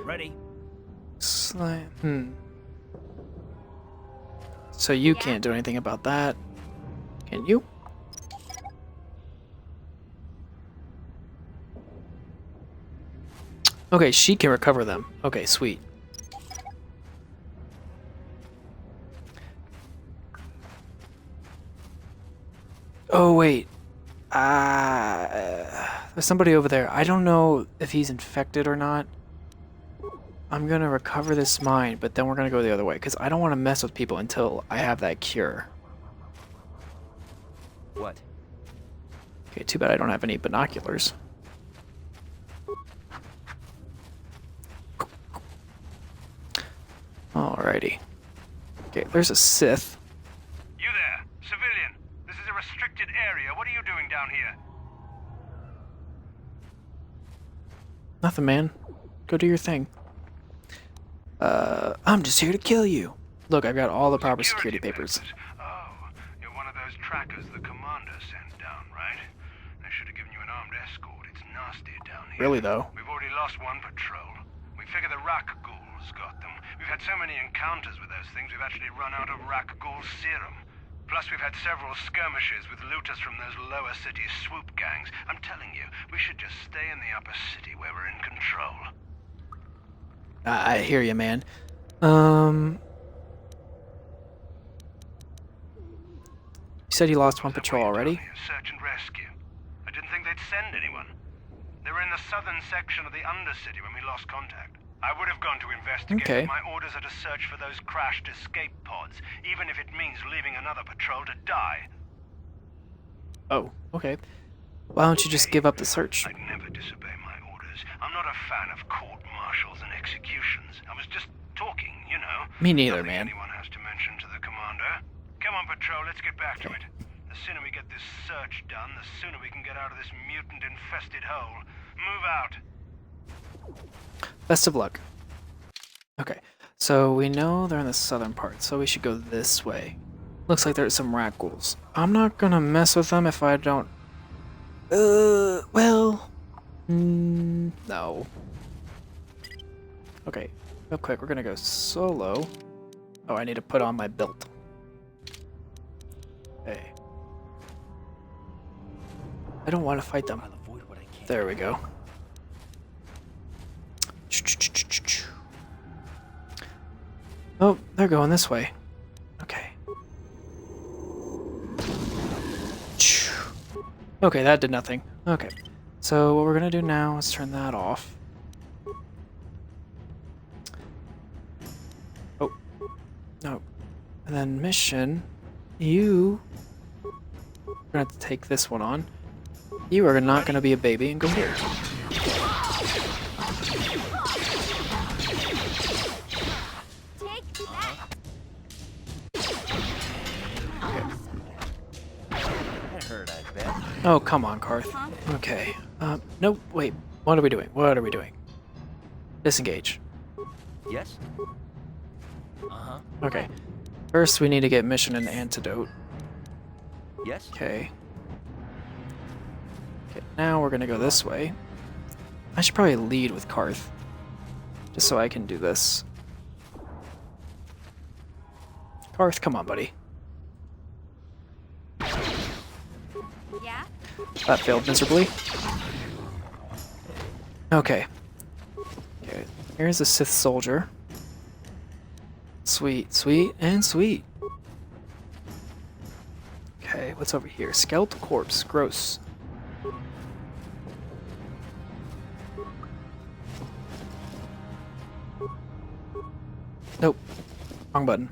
[SPEAKER 9] Ready?
[SPEAKER 1] Slime. So you can't do anything about that, can you? Okay, she can recover them. Okay, sweet. Oh, wait. There's somebody over there. I don't know if he's infected or not. I'm gonna recover this mine, but then we're gonna go the other way, because I don't want to mess with people until I have that cure.
[SPEAKER 14] What?
[SPEAKER 1] Okay, too bad I don't have any binoculars. Alrighty. Okay, there's a Sith.
[SPEAKER 7] You there, civilian. This is a restricted area. What are you doing down here?
[SPEAKER 1] Nothing, man. Go do your thing. I'm just here to kill you. Look, I've got all the proper security papers.
[SPEAKER 7] Oh, you're one of those trackers the commander sent down, right? They should have given you an armed escort. It's nasty down here.
[SPEAKER 1] Really, though?
[SPEAKER 7] We've already lost one patrol. We figure the Rak ghouls got them. We've had so many encounters with those things, we've actually run out of Rak ghoul serum. Plus, we've had several skirmishes with looters from those lower city swoop gangs. I'm telling you, we should just stay in the upper city where we're in control.
[SPEAKER 1] I hear you, man. You said you lost one patrol already?
[SPEAKER 7] Search and rescue. I didn't think they'd send anyone. They were in the southern section of the Undercity when we lost contact. I would have gone to investigate,
[SPEAKER 1] Okay.
[SPEAKER 7] but my orders are to search for those crashed escape pods, even if it means leaving another patrol to die.
[SPEAKER 1] Oh, okay. Why don't you just give up the search?
[SPEAKER 7] I'd never disobey my orders. I'm not a fan of court-martials and executions. I was just talking, you know.
[SPEAKER 1] Me neither, man.
[SPEAKER 3] Anyone has to mention to the commander. Come on, Patrol, let's get back to it. The sooner we get this search done, the sooner we can get out of this mutant-infested hole. Move out.
[SPEAKER 1] Best of luck. Okay, so we know they're in the southern part, so we should go this way. Looks like there's some rat ghouls. I'm not gonna mess with them if I don't... well... no. Okay, real quick, we're gonna go solo. Oh, I need to put on my belt. Okay. I don't want to fight them. There we go. Oh, they're going this way. Okay. Okay, that did nothing. Okay. So what we're gonna do now is turn that off. Oh. No. And then mission. You... We're gonna have to take this one on. You are not gonna be a baby and go here. Oh, come on, Karth. Okay. No, wait. What are we doing? What are we doing? Disengage.
[SPEAKER 8] Yes? Uh-huh.
[SPEAKER 1] Okay. First, we need to get mission and antidote.
[SPEAKER 8] Yes?
[SPEAKER 1] Okay. Okay, now we're gonna go this way. I should probably lead with Karth. Just so I can do this. Karth, come on, buddy.
[SPEAKER 11] Yeah?
[SPEAKER 1] That failed miserably. Okay. Okay, here's a Sith soldier. Sweet, sweet, and sweet. Okay, what's over here? Skeletal corpse. Gross. Nope. Wrong button.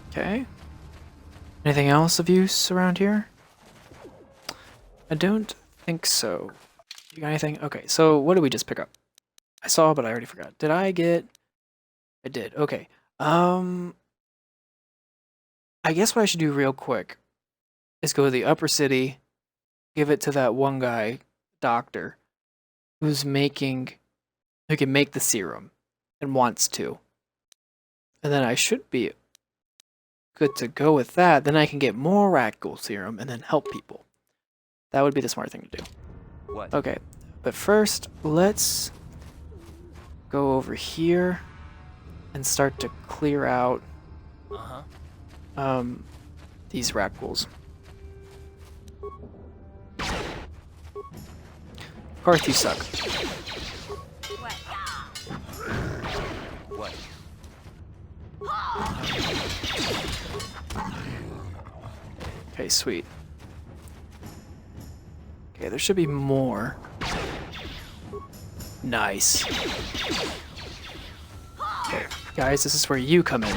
[SPEAKER 1] Okay. Anything else of use around here? I don't think so. You got anything? Okay, so what did we just pick up? I saw, but I already forgot. Did I get... I did. Okay. I guess what I should do real quick is go to the upper city, give it to that one guy, doctor, who can make the serum and wants to. And then I should be good to go with that. Then I can get more rat ghoul serum and then help people. That would be the smart thing to do.
[SPEAKER 8] What?
[SPEAKER 1] Okay, but first, let's go over here and start to clear out these rat ghouls. Karth, you suck.
[SPEAKER 8] What?
[SPEAKER 1] Okay, sweet. Okay, there should be more. Nice. Okay, guys, this is where you come in.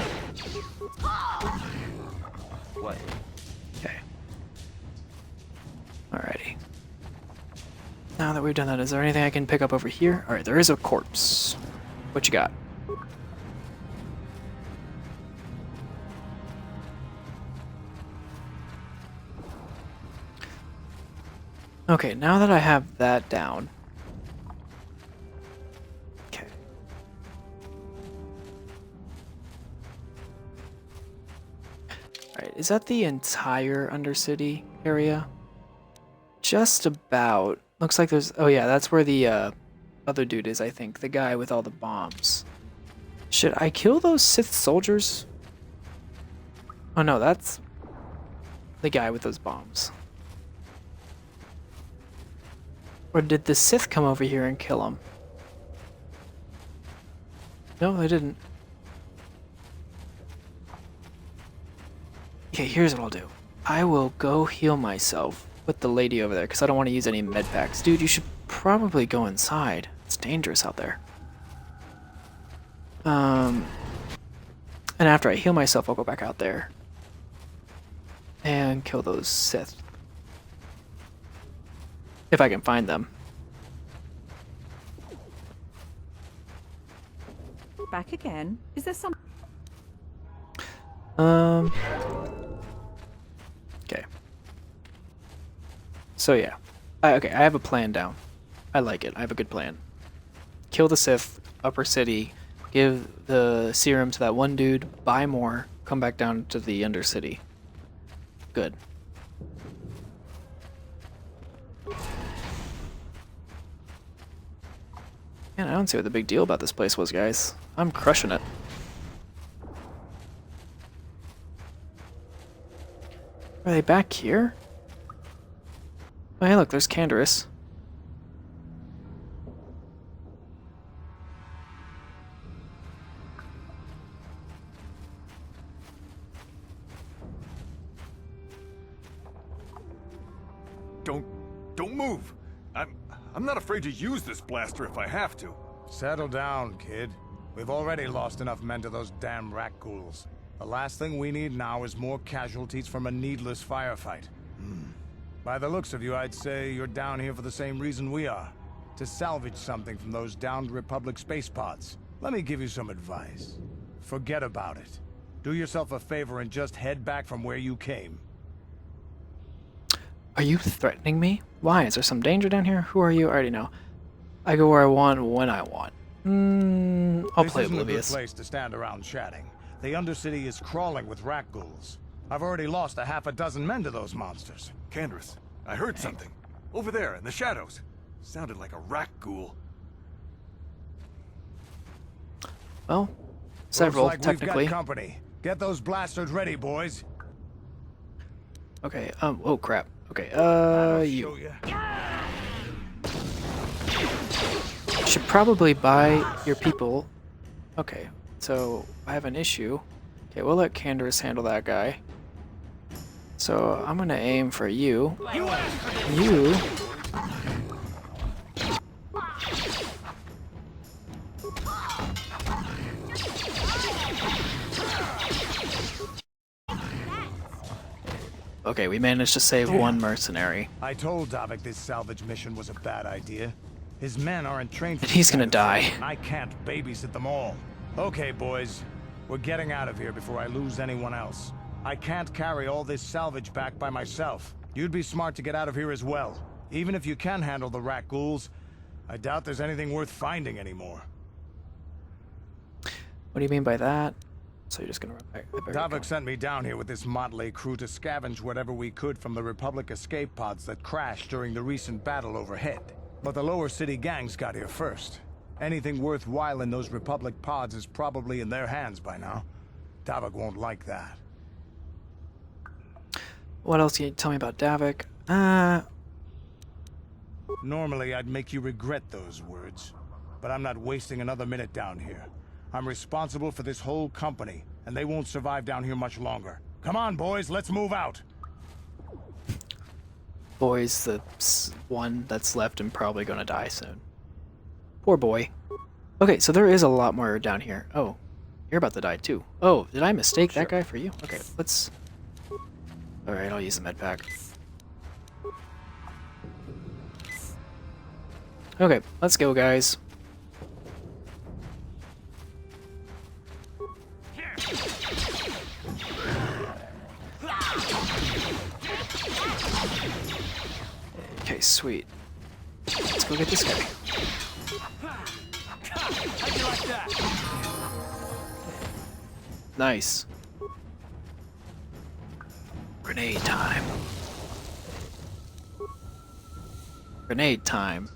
[SPEAKER 8] What?
[SPEAKER 1] Okay. Alrighty. Now that we've done that, is there anything I can pick up over here? Alright, there is a corpse. What you got? Okay, now that I have that down. Okay. Alright, is that the entire Undercity area? Just about. Looks like there's... Oh yeah, that's where the other dude is, I think. The guy with all the bombs. Should I kill those Sith soldiers? Oh no, that's the guy with those bombs. Or did the Sith come over here and kill him? No, they didn't. Okay, here's what I'll do. I will go heal myself with the lady over there, because I don't want to use any med packs. Dude, you should probably go inside. It's dangerous out there. And after I heal myself, I'll go back out there and kill those Sith. If I can find them.
[SPEAKER 13] Back again? Is there some...
[SPEAKER 1] Okay. So yeah. Okay, I have a plan down. I like it. I have a good plan. Kill the Sith, Upper City, give the serum to that one dude, buy more, come back down to the Undercity. Good. Man, I don't see what the big deal about this place was, guys. I'm crushing it. Are they back here? Oh, hey, look, there's Canderous.
[SPEAKER 15] Don't move. I'm not afraid to use this blaster if I have to.
[SPEAKER 16] Settle down, kid. We've already lost enough men to those damn rat ghouls. The last thing we need now is more casualties from a needless firefight. By the looks of you, I'd say you're down here for the same reason we are. To salvage something from those downed Republic space pods. Let me give you some advice. Forget about it. Do yourself a favor and just head back from where you came.
[SPEAKER 1] Are you threatening me? Why? Is there some danger down here? Who are you? I already know. I go where I want, when I want. I'll play oblivious.
[SPEAKER 16] This isn't a good place to stand around chatting. The Undercity is crawling with rat ghouls. I've already lost a half a dozen men to those monsters.
[SPEAKER 15] Canderous, I heard something. Over there, in the shadows. Sounded like a rat ghoul.
[SPEAKER 1] Well, several,
[SPEAKER 16] Looks like
[SPEAKER 1] technically.
[SPEAKER 16] We've got company. Get those blasters ready, boys.
[SPEAKER 1] Okay, oh crap. Okay, you. Should probably buy your people. Okay, so I have an issue. Okay, we'll let Canderous handle that guy. So I'm gonna aim for you. You. Okay, we managed to save one mercenary.
[SPEAKER 16] I told Davik this salvage mission was a bad idea. His men aren't trained for
[SPEAKER 1] And he's gonna
[SPEAKER 16] this kind of
[SPEAKER 1] die.
[SPEAKER 16] thing, and I can't babysit them all. Okay, boys. We're getting out of here before I lose anyone else. I can't carry all this salvage back by myself. You'd be smart to get out of here as well. Even if you can handle the rat ghouls, I doubt there's anything worth finding anymore.
[SPEAKER 1] What do you mean by that? So you're just gonna run back.
[SPEAKER 16] Davik sent me down here with this motley crew to scavenge whatever we could from the Republic escape pods that crashed during the recent battle overhead. But the lower city gangs got here first. Anything worthwhile in those Republic pods is probably in their hands by now. Davik won't like that.
[SPEAKER 1] What else can you tell me about Davik?
[SPEAKER 16] Normally I'd make you regret those words, but I'm not wasting another minute down here. I'm responsible for this whole company, and they won't survive down here much longer. Come on, boys, let's move out.
[SPEAKER 1] Boy's the one that's left and probably gonna die soon. Poor boy. Okay, so there is a lot more down here. Oh, you're about to die too. Oh, did I mistake that guy for you? Okay, let's... Alright, I'll use the med pack. Okay, let's go, guys. Okay, sweet. Let's go get this guy.
[SPEAKER 4] How'd you like that?
[SPEAKER 1] Nice. Grenade time. Grenade time.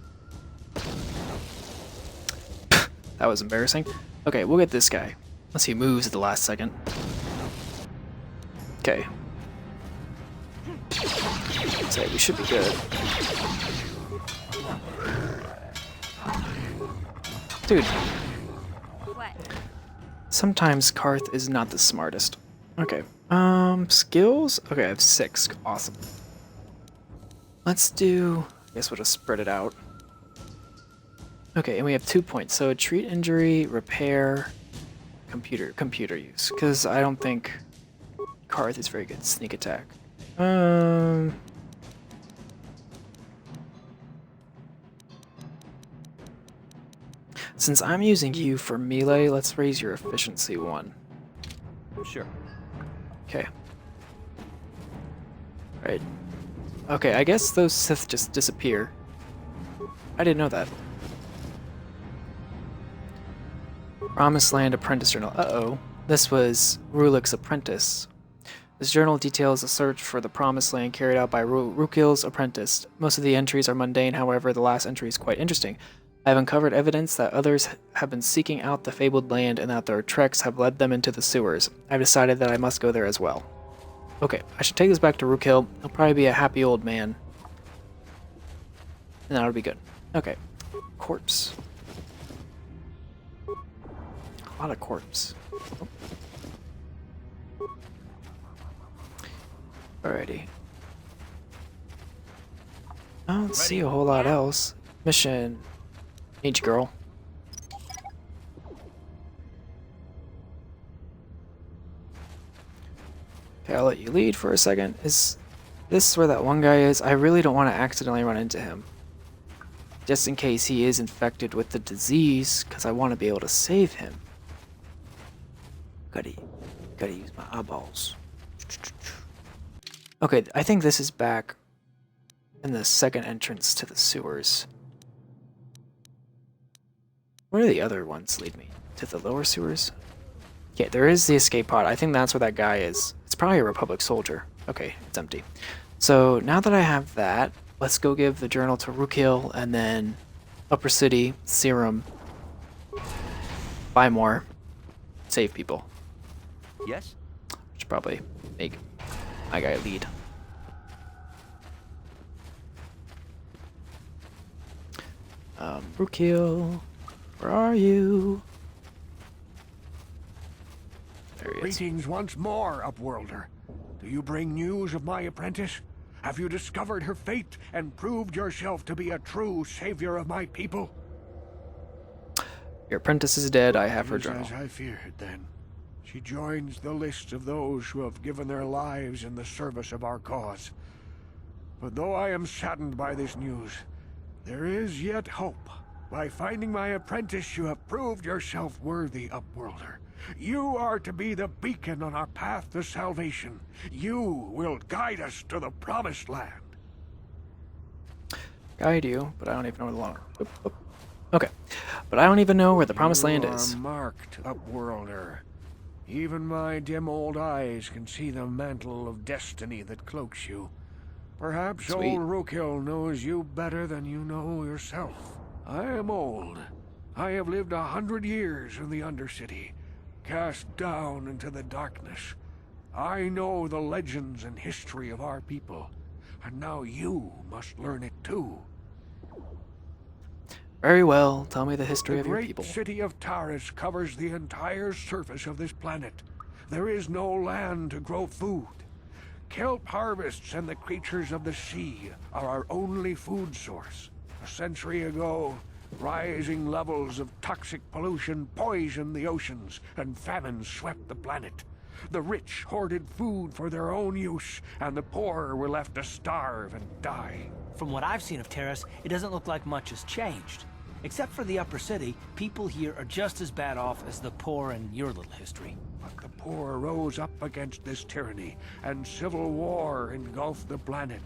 [SPEAKER 1] That was embarrassing. Okay, we'll get this guy. Unless he moves at the last second. Okay. So we should be good. Dude.
[SPEAKER 11] What?
[SPEAKER 1] Sometimes Karth is not the smartest. Okay. Skills? Okay, I have 6. Awesome. Let's do... I guess we'll just spread it out. Okay, and we have 2 points. So treat injury, repair, computer use. Because I don't think Karth is very good at sneak attack. Since I'm using you for melee, let's raise your efficiency 1.
[SPEAKER 14] Sure.
[SPEAKER 1] Okay. Alright. Okay, I guess those Sith just disappear. I didn't know that. Promised Land Apprentice Journal. Uh-oh. This was Rulik's apprentice. This journal details a search for the Promised Land carried out by Rukil's apprentice. Most of the entries are mundane, however, the last entry is quite interesting. I have uncovered evidence that others have been seeking out the fabled land and that their treks have led them into the sewers. I've decided that I must go there as well. Okay, I should take this back to Rukil. He'll probably be a happy old man. And that'll be good. Okay. Corpse. A lot of corpse. Oh. Alrighty. I don't see a whole lot else. Mission. H girl. Okay, I'll let you lead for a second. Is this where that one guy is? I really don't want to accidentally run into him. Just in case he is infected with the disease, because I want to be able to save him. Gotta use my eyeballs. Okay, I think this is back in the second entrance to the sewers. Where do the other ones lead me? To the lower sewers? Yeah, there is the escape pod. I think that's where that guy is. It's probably a Republic soldier. Okay, it's empty. So now that I have that, let's go give the journal to Rukil and then Upper City, Serum, buy more, save people.
[SPEAKER 8] Yes?
[SPEAKER 1] Should probably make my guy lead. Rukil, where are you? There he is.
[SPEAKER 3] Greetings once more, Upworlder. Do you bring news of my apprentice? Have you discovered her fate and proved yourself to be a true savior of my people?
[SPEAKER 1] Your apprentice is dead. I have her
[SPEAKER 3] It is
[SPEAKER 1] journal.
[SPEAKER 3] as I feared, then. She joins the list of those who have given their lives in the service of our cause. But though I am saddened by this news, there is yet hope. By finding my apprentice, you have proved yourself worthy, Upworlder. You are to be the beacon on our path to salvation. You will guide us to the Promised Land.
[SPEAKER 1] Guide you, but I don't even know where the long. Okay, but I don't even know where the Promised Land is.
[SPEAKER 3] You are marked, Upworlder. Even my dim old eyes can see the mantle of destiny that cloaks you. Perhaps
[SPEAKER 1] Sweet.
[SPEAKER 3] old Rukil knows you better than you know yourself. I am old. I have lived 100 years in the Undercity, cast down into the darkness. I know the legends and history of our people, and now you must learn it too.
[SPEAKER 1] Very well. Tell me the history of your people.
[SPEAKER 3] The great city of Taris covers the entire surface of this planet. There is no land to grow food. Kelp harvests and the creatures of the sea are our only food source. A century ago, rising levels of toxic pollution poisoned the oceans, and famine swept the planet. The rich hoarded food for their own use, and the poor were left to starve and die.
[SPEAKER 9] From what I've seen of Terrace, it doesn't look like much has changed. Except for the Upper City, people here are just as bad off as the poor in your little history.
[SPEAKER 3] But the poor rose up against this tyranny, and civil war engulfed the planet.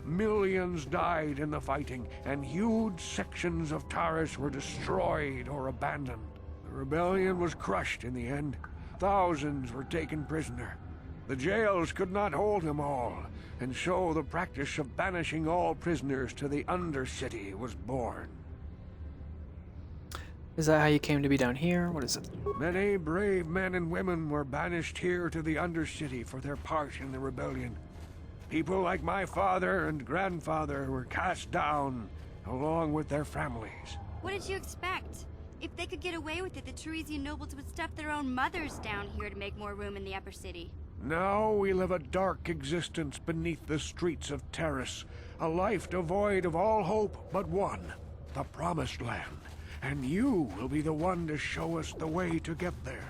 [SPEAKER 3] Millions died in the fighting, and huge sections of Taris were destroyed or abandoned. The rebellion was crushed in the end. Thousands were taken prisoner. The jails could not hold them all, and so the practice of banishing all prisoners to the Undercity was born.
[SPEAKER 1] Is that how you came to be down here? What is it?
[SPEAKER 3] Many brave men and women were banished here to the Undercity for their part in the rebellion. People like my father and grandfather were cast down, along with their families.
[SPEAKER 17] What did you expect? If they could get away with it, the Teresian nobles would stuff their own mothers down here to make more room in the Upper City.
[SPEAKER 3] Now we live a dark existence beneath the streets of Taris, a life devoid of all hope but one, the Promised Land. And you will be the one to show us the way to get there.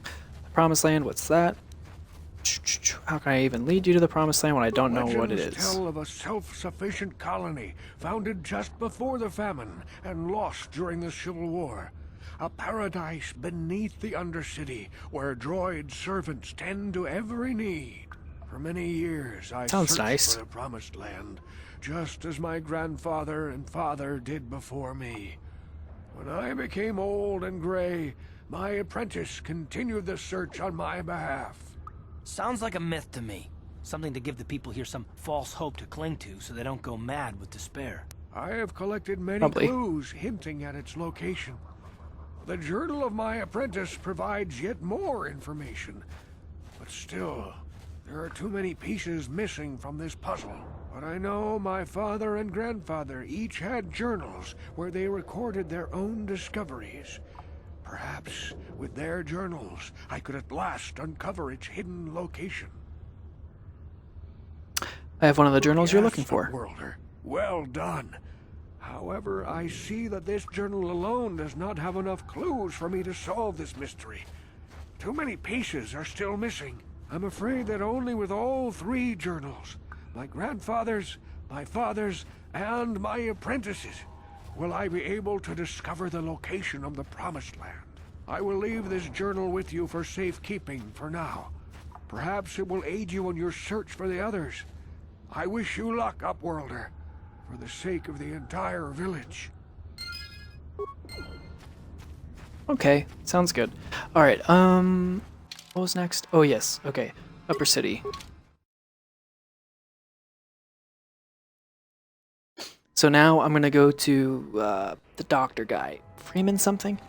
[SPEAKER 1] The Promised Land, what's that? How can I even lead you to the promised land when I don't know what it
[SPEAKER 3] Legends
[SPEAKER 1] is?
[SPEAKER 3] tell of a self-sufficient colony founded just before the famine and lost during the Civil War. A paradise beneath the Undercity where droid servants tend to every need. For many years, I
[SPEAKER 1] Sounds
[SPEAKER 3] searched
[SPEAKER 1] nice.
[SPEAKER 3] for the promised land, just as my grandfather and father did before me. When I became old and gray, my apprentice continued the search on my behalf.
[SPEAKER 9] Sounds like a myth to me. Something to give the people here some false hope to cling to so they don't go mad with despair.
[SPEAKER 3] I have collected many
[SPEAKER 1] Probably.
[SPEAKER 3] clues hinting at its location. The journal of my apprentice provides yet more information. But still, there are too many pieces missing from this puzzle. But I know my father and grandfather each had journals where they recorded their own discoveries. Perhaps with their journals, I could at last uncover its hidden location.
[SPEAKER 1] I have one of the journals you're looking
[SPEAKER 3] Yes,
[SPEAKER 1] for.
[SPEAKER 3] Upworlder. Well done. However, I see that this journal alone does not have enough clues for me to solve this mystery. Too many pieces are still missing. I'm afraid that only with all three journals, my grandfather's, my father's, and my apprentice's, will I be able to discover the location of the Promised Land. I will leave this journal with you for safekeeping for now. Perhaps it will aid you in your search for the others. I wish you luck, Upworlder, for the sake of the entire village.
[SPEAKER 1] Okay, sounds good. Alright, what was next? Oh yes, okay. Upper City. So now I'm gonna go to the doctor guy. Freeman something?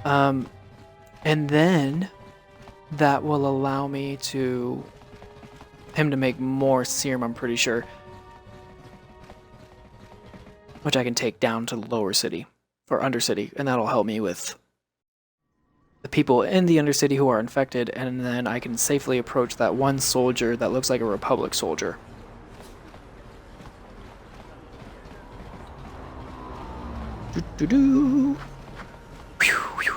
[SPEAKER 1] And then that will allow me to him to make more serum, I'm pretty sure. Which I can take down to the lower city, or Undercity, and that'll help me with the people in the Undercity who are infected, and then I can safely approach that one soldier that looks like a Republic soldier. Doo-doo-doo. Pew, pew.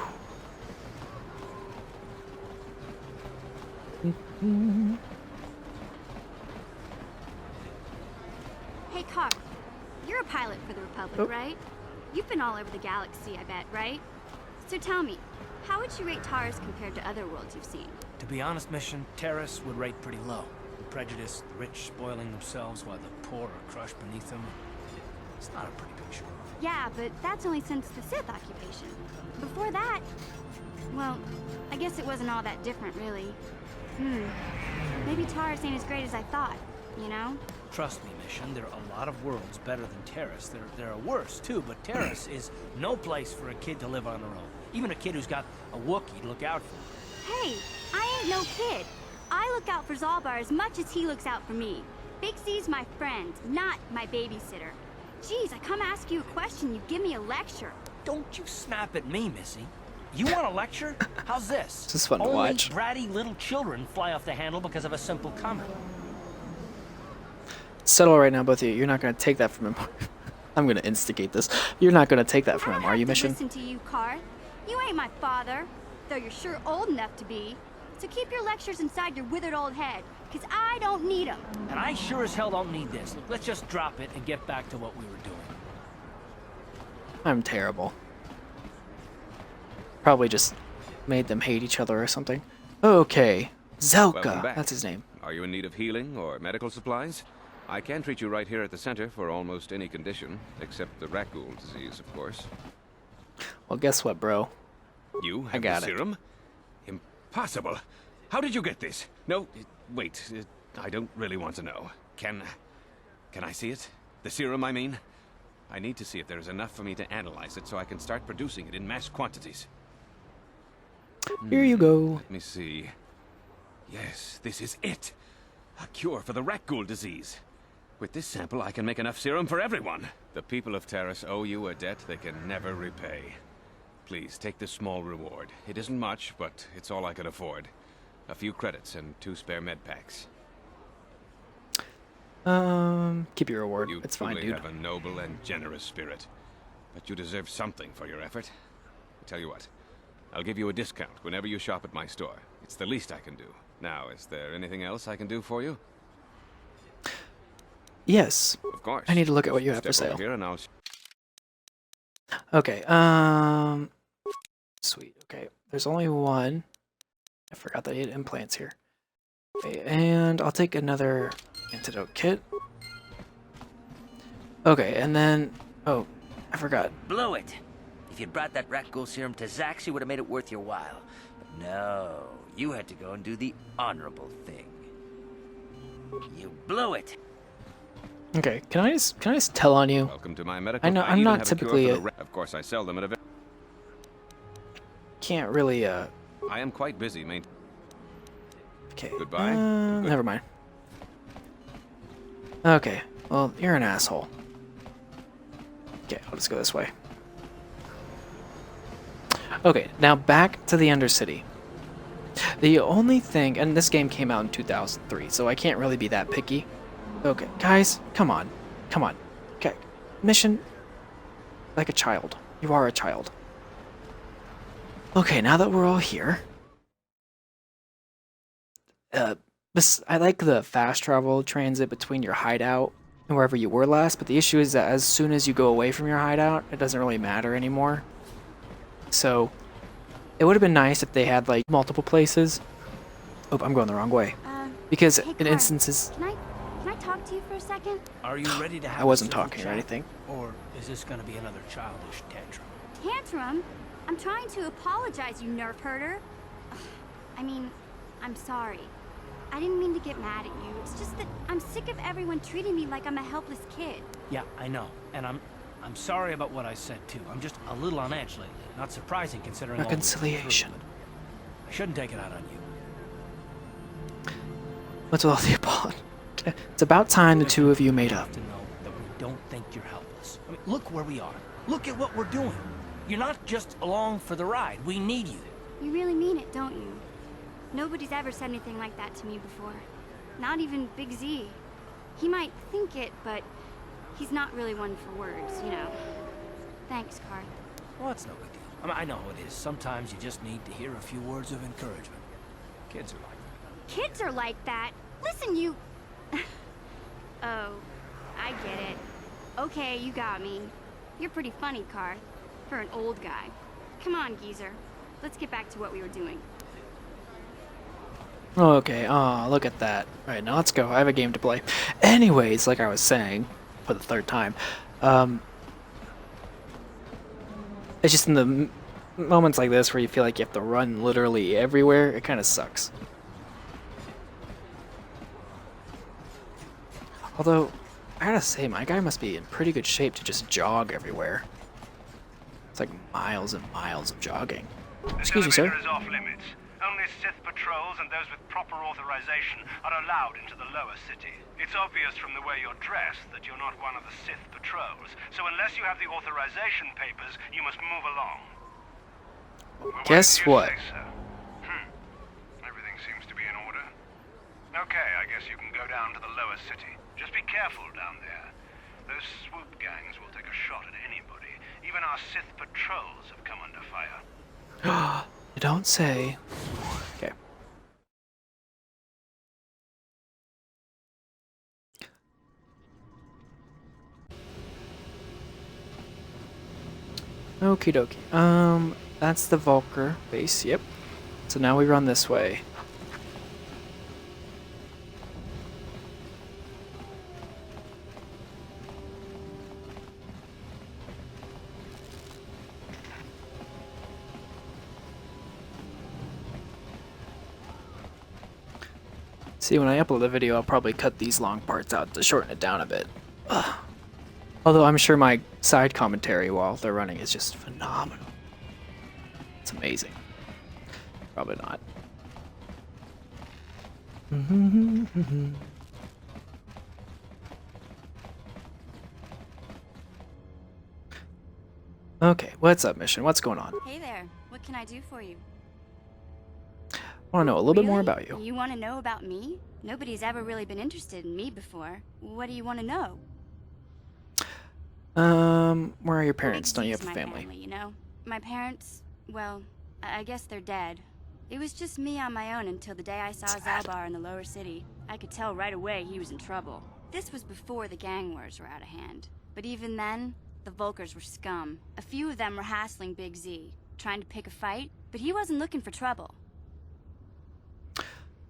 [SPEAKER 17] Hey, Carl. You're a pilot for the Republic, right? You've been all over the galaxy, I bet, right? So tell me, how would you rate Taurus compared to other worlds you've seen?
[SPEAKER 9] To be honest, Mission, Terrace would rate pretty low. The prejudice, the rich spoiling themselves while the poor are crushed beneath them. It's not a pretty picture.
[SPEAKER 17] Yeah, but that's only since the Sith occupation. Before that, well, I guess it wasn't all that different, really. Maybe Taurus ain't as great as I thought, you know?
[SPEAKER 9] Trust me, Mission, there are a lot of worlds better than Terrace. There are worse, too, but Terrace is no place for a kid to live on their own. Even a kid who's got a Wookiee to look out for.
[SPEAKER 17] Hey, I ain't no kid. I look out for Zalbar as much as he looks out for me. Big C's my friend, not my babysitter. Jeez, I come ask you a question, you give me a lecture.
[SPEAKER 9] Don't you snap at me, Missy. You want a lecture? How's this?
[SPEAKER 1] This is fun to
[SPEAKER 9] Only
[SPEAKER 1] watch.
[SPEAKER 9] bratty little children fly off the handle because of a simple comment.
[SPEAKER 1] Settle right now, both of you. You're not going to take that from him. I'm going to instigate this. You're not going to take that from him, are you, Mission?
[SPEAKER 17] Listen to you, Karth. You ain't my father, though you're sure old enough to be. So keep your lectures inside your withered old head, because I don't need them.
[SPEAKER 9] And I sure as hell don't need this. Look, let's just drop it and get back to what we were doing.
[SPEAKER 1] I'm terrible. Probably just made them hate each other or something. Okay.
[SPEAKER 18] Welcome
[SPEAKER 1] Zelka.
[SPEAKER 18] back.
[SPEAKER 1] That's his name.
[SPEAKER 18] Are you in need of healing or medical supplies? I can treat you right here at the center for almost any condition, except the Rakghoul disease, of course.
[SPEAKER 1] Well, guess what, bro?
[SPEAKER 18] You have
[SPEAKER 1] I got
[SPEAKER 18] the
[SPEAKER 1] it.
[SPEAKER 18] serum? Impossible. How did you get this? No, wait. I don't really want to know. Can I see it? The serum, I mean? I need to see if there is enough for me to analyze it so I can start producing it in mass quantities.
[SPEAKER 1] Here you go.
[SPEAKER 18] Let me see. Yes, this is it. A cure for the Rakghoul disease. With this sample, I can make enough serum for everyone. The people of Terrace owe you a debt they can never repay. Please, take this small reward. It isn't much, but it's all I can afford. A few credits and 2 spare med packs.
[SPEAKER 1] Keep your reward.
[SPEAKER 18] You
[SPEAKER 1] It's fine,
[SPEAKER 18] truly
[SPEAKER 1] dude.
[SPEAKER 18] have a noble and generous spirit. But you deserve something for your effort. I tell you what, I'll give you a discount whenever you shop at my store. It's the least I can do. Now, is there anything else I can do for you?
[SPEAKER 1] Yes.
[SPEAKER 18] Of course.
[SPEAKER 1] I need to look at what you have for
[SPEAKER 18] Step
[SPEAKER 1] sale.
[SPEAKER 18] over here and I'll...
[SPEAKER 1] Okay, sweet. Okay, there's only one. I forgot that I had implants here. Okay, and I'll take another antidote kit. Okay, and then... Oh, I forgot.
[SPEAKER 19] Blow it! If you'd brought that rat ghoul serum to Zax, you would have made it worth your while. But no, you had to go and do the honorable thing. You blew it!
[SPEAKER 1] Okay, can I just tell on you?
[SPEAKER 18] Welcome to my medical...
[SPEAKER 1] I know I'm not typically
[SPEAKER 18] Of course, I sell them at a...
[SPEAKER 1] Can't really
[SPEAKER 18] I am quite busy, mate.
[SPEAKER 1] Okay.
[SPEAKER 18] Goodbye.
[SPEAKER 1] Never mind. Okay. Well, you're an asshole. Okay, I'll just go this way. Okay, now back to the Undercity. The only thing, and this game came out in 2003, so I can't really be that picky. Okay, guys, come on. Come on. Okay, mission like a child. You are a child. Okay, now that we're all here... I like the fast travel transit between your hideout and wherever you were last, but the issue is that as soon as you go away from your hideout, it doesn't really matter anymore. So, it would have been nice if they had, like, multiple places. Oh, I'm going the wrong way. Because
[SPEAKER 17] hey,
[SPEAKER 1] in
[SPEAKER 17] Clark,
[SPEAKER 1] instances...
[SPEAKER 17] Can I talk to you for a second?
[SPEAKER 4] Are you ready to have
[SPEAKER 1] I wasn't
[SPEAKER 4] a civil
[SPEAKER 1] talking or
[SPEAKER 4] chat?
[SPEAKER 1] anything.
[SPEAKER 4] Or is this gonna be another childish tantrum?
[SPEAKER 17] Tantrum? I'm trying to apologize, you nerf herder. I mean, I'm sorry. I didn't mean to get mad at you. It's just that I'm sick of everyone treating me like I'm a helpless kid.
[SPEAKER 4] Yeah, I know. And I'm sorry about what I said too. I'm just a little on edge lately. Not surprising considering all we've been through,
[SPEAKER 1] Reconciliation.
[SPEAKER 4] but I shouldn't take it out on you.
[SPEAKER 1] What's with all the apology? It's about time the two of you made up.
[SPEAKER 4] To know that we don't think you're helpless. I mean, look where we are. Look at what we're doing. You're not just along for the ride. We need you.
[SPEAKER 17] You really mean it, don't you? Nobody's ever said anything like that to me before. Not even Big Z. He might think it, but he's not really one for words, you know. Thanks, Carth.
[SPEAKER 4] Well, it's no big deal. I mean, I know it is. Sometimes you just need to hear a few words of encouragement. Kids are like that.
[SPEAKER 17] Kids are like that? Listen, you... Oh, I get it. Okay, you got me. You're pretty funny, Carth. For an old guy. Come on, geezer. Let's get back to what we were doing.
[SPEAKER 1] Okay, look at that. Alright, now let's go. I have a game to play. Anyways, like I was saying, for the third time, it's just in the moments like this where you feel like you have to run literally everywhere, it kind of sucks. Although, I gotta say, my guy must be in pretty good shape to just jog everywhere. It's like miles and miles of jogging. Excuse me, sir.
[SPEAKER 20] This elevator is off limits. Only Sith patrols and those with proper authorization are allowed into the lower city. It's obvious from the way you're dressed that you're not one of the Sith patrols, so unless you have the authorization papers, you must move along.
[SPEAKER 1] Guess what?
[SPEAKER 20] Everything seems to be in order. Okay, I guess you can go down to the lower city. Just be careful down there. Those swoop gangs will take a shot at anybody. Even our Sith patrols have come under fire.
[SPEAKER 1] You don't say. Okay. Okie dokie. That's the Vulker base, yep. So now we run this way. See, when I upload the video, I'll probably cut these long parts out to shorten it down a bit. Ugh. Although I'm sure my side commentary while they're running is just phenomenal. It's amazing. Probably not. Okay, what's up, mission? What's going on?
[SPEAKER 17] Hey there. What can I do for you?
[SPEAKER 1] I want to know a little bit more about you.
[SPEAKER 17] You want to know about me? Nobody's ever really been interested in me before. What do you want to know?
[SPEAKER 1] Where are your parents? Don't you have a
[SPEAKER 17] My
[SPEAKER 1] family?
[SPEAKER 17] you know? My parents, well, I guess they're dead.
[SPEAKER 11] It was just me on my own until the day I saw Zalbar in the lower city. I could tell right away he was in trouble. This was before the gang wars were out of hand. But even then, the Volkers were scum. A few of them were hassling Big Z, trying to pick a fight, but he wasn't looking for trouble.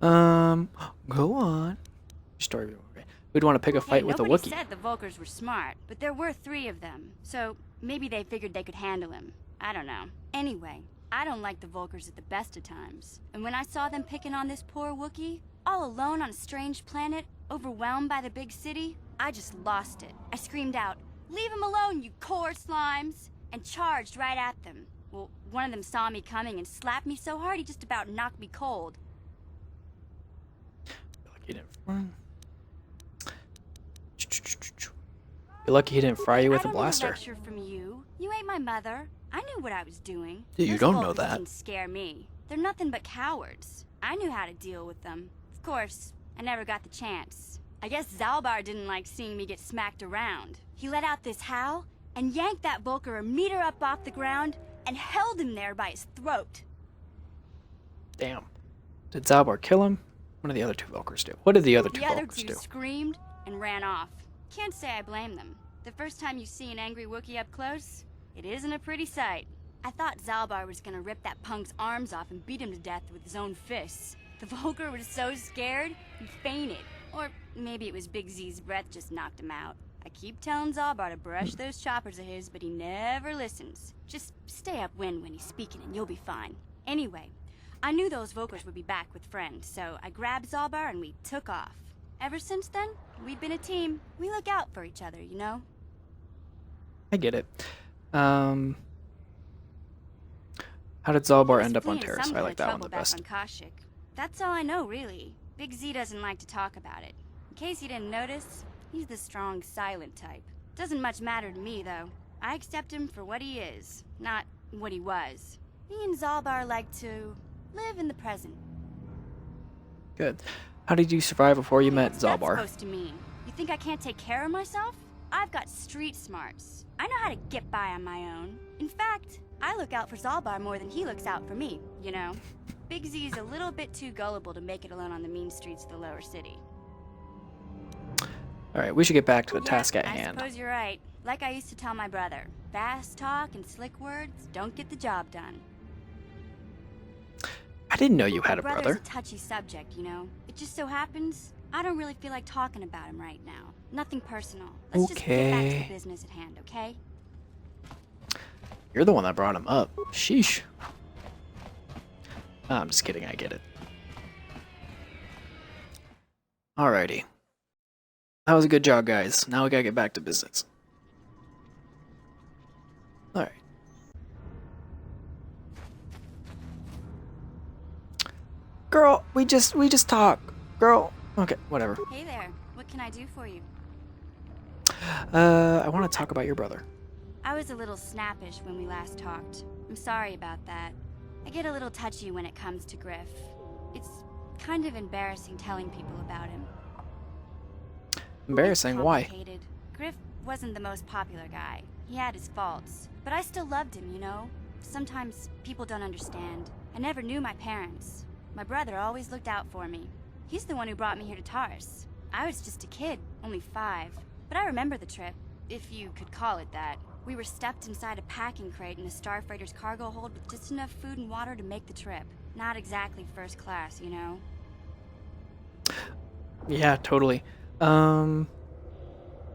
[SPEAKER 1] Go on. Story. We'd want to pick a fight with a Wookiee.
[SPEAKER 11] Nobody said the Volkers were smart, but there were 3 of them, so maybe they figured they could handle him. I don't know. Anyway, I don't like the Volkers at the best of times. And when I saw them picking on this poor Wookiee, all alone on a strange planet, overwhelmed by the big city, I just lost it. I screamed out, "Leave him alone, you core slimes!" and charged right at them. Well, one of them saw me coming and slapped me so hard he just about knocked me cold.
[SPEAKER 1] You're lucky he didn't fry you with a
[SPEAKER 11] I don't
[SPEAKER 1] blaster.
[SPEAKER 11] need a lecture from you. You ain't my mother. I knew what I was doing.
[SPEAKER 1] You
[SPEAKER 11] Those
[SPEAKER 1] don't know
[SPEAKER 11] Volkers
[SPEAKER 1] that.
[SPEAKER 11] didn't scare me. They're nothing but cowards. I knew how to deal with them. Of course, I never got the chance. I guess Zalbar didn't like seeing me get smacked around. He let out this howl and yanked that Volker a meter up off the ground and held him there by his throat.
[SPEAKER 1] Damn. Did Zalbar kill him? What did the other 2 Volkers do? What did the other 2
[SPEAKER 11] The other
[SPEAKER 1] Volkers
[SPEAKER 11] 2
[SPEAKER 1] do?
[SPEAKER 11] screamed and ran off. Can't say I blame them. The first time you see an angry Wookiee up close, it isn't a pretty sight. I thought Zalbar was gonna rip that punk's arms off and beat him to death with his own fists. The Volker was so scared, he fainted. Or maybe it was Big Z's breath just knocked him out. I keep telling Zalbar to brush those choppers of his, but he never listens. Just stay upwind when he's speaking and you'll be fine. Anyway, I knew those Volkers would be back with friends, so I grabbed Zalbar and we took off. Ever since then, we've been a team. We look out for each other, you know?
[SPEAKER 1] I get it. How did Zalbar end up on
[SPEAKER 11] Fleeing
[SPEAKER 1] Terrace?
[SPEAKER 11] some
[SPEAKER 1] I
[SPEAKER 11] kind
[SPEAKER 1] like
[SPEAKER 11] of
[SPEAKER 1] that one
[SPEAKER 11] trouble
[SPEAKER 1] the best.
[SPEAKER 11] back on Kashyyyk. That's all I know, really. Big Z doesn't like to talk about it. In case you didn't notice, he's the strong, silent type. Doesn't much matter to me, though. I accept him for what he is, not what he was. He and Zalbar like to live in the present.
[SPEAKER 1] Good. How did you survive before you met
[SPEAKER 11] What's that
[SPEAKER 1] Zalbar?
[SPEAKER 11] supposed to mean? You think I can't take care of myself? I've got street smarts. I know how to get by on my own. In fact, I look out for Zalbar more than he looks out for me, you know? Big Z's a little bit too gullible to make it alone on the mean streets of the lower city.
[SPEAKER 1] Alright, we should get back to the task at
[SPEAKER 11] I
[SPEAKER 1] hand.
[SPEAKER 11] suppose you're right. Like I used to tell my brother, fast talk and slick words don't get the job done.
[SPEAKER 1] I didn't know you had a
[SPEAKER 11] My brother's
[SPEAKER 1] brother.
[SPEAKER 11] a touchy subject, you know? It just so happens I don't really feel like talking about him right now. Nothing personal. Let's just get back to
[SPEAKER 1] Okay.
[SPEAKER 11] the business at hand, okay?
[SPEAKER 1] You're the one that brought him up. Sheesh. I'm just kidding, I get it. Alrighty. That was a good job, guys. Now we gotta get back to business. Alright. Girl, we just talk. Girl. Okay, whatever.
[SPEAKER 11] Hey there. What can I do for you?
[SPEAKER 1] I want to talk about your brother.
[SPEAKER 11] I was a little snappish when we last talked. I'm sorry about that. I get a little touchy when it comes to Griff. It's kind of embarrassing telling people about him.
[SPEAKER 1] Embarrassing? Why?
[SPEAKER 11] Complicated. Griff wasn't the most popular guy. He had his faults. But I still loved him, you know? Sometimes people don't understand. I never knew my parents. My brother always looked out for me. He's the one who brought me here to Taurus. I was just a kid, only 5. But I remember the trip, if you could call it that. We were stuffed inside a packing crate in a starfreighter's cargo hold with just enough food and water to make the trip. Not exactly first class, you know?
[SPEAKER 1] Yeah, totally. You were
[SPEAKER 11] I don't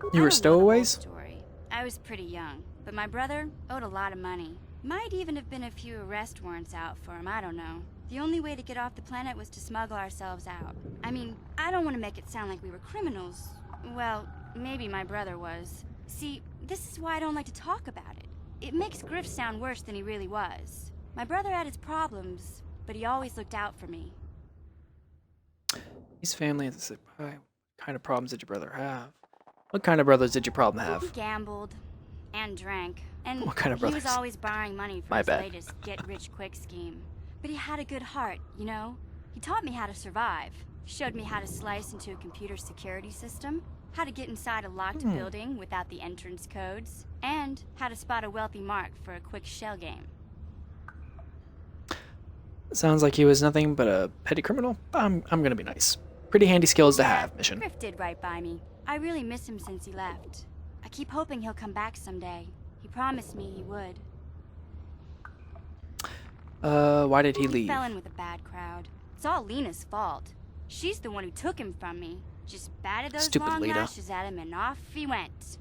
[SPEAKER 11] know the whole
[SPEAKER 1] stowaways?
[SPEAKER 11] story. I was pretty young, but my brother owed a lot of money. Might even have been a few arrest warrants out for him, I don't know. The only way to get off the planet was to smuggle ourselves out. I mean, I don't want to make it sound like we were criminals. Well, maybe my brother was. See, this is why I don't like to talk about it. It makes Griff sound worse than he really was. My brother had his problems, but he always looked out for me.
[SPEAKER 1] His family is what kind of problems did your brother have? What kind of brothers did your problem
[SPEAKER 11] He
[SPEAKER 1] have?
[SPEAKER 11] gambled and drank, and
[SPEAKER 1] What kind of
[SPEAKER 11] he was
[SPEAKER 1] brothers?
[SPEAKER 11] always borrowing money for
[SPEAKER 1] My
[SPEAKER 11] his
[SPEAKER 1] bad.
[SPEAKER 11] latest get-rich-quick scheme. But he had a good heart, you know? He taught me how to survive, showed me how to slice into a computer security system, how to get inside a locked building without the entrance codes, and how to spot a wealthy mark for a quick shell game.
[SPEAKER 1] Sounds like he was nothing but a petty criminal. I'm gonna be nice. Pretty handy skills to have, mission.
[SPEAKER 17] Griff did right by me. I really miss him since he left. I keep hoping he'll come back someday. He promised me he would.
[SPEAKER 1] Why did he leave?
[SPEAKER 17] He fell in with a bad crowd. It's all Lena's fault. She's the one who took him from me. Just batted those
[SPEAKER 1] Stupid
[SPEAKER 17] long
[SPEAKER 1] Lena.
[SPEAKER 17] lashes at him and off he went.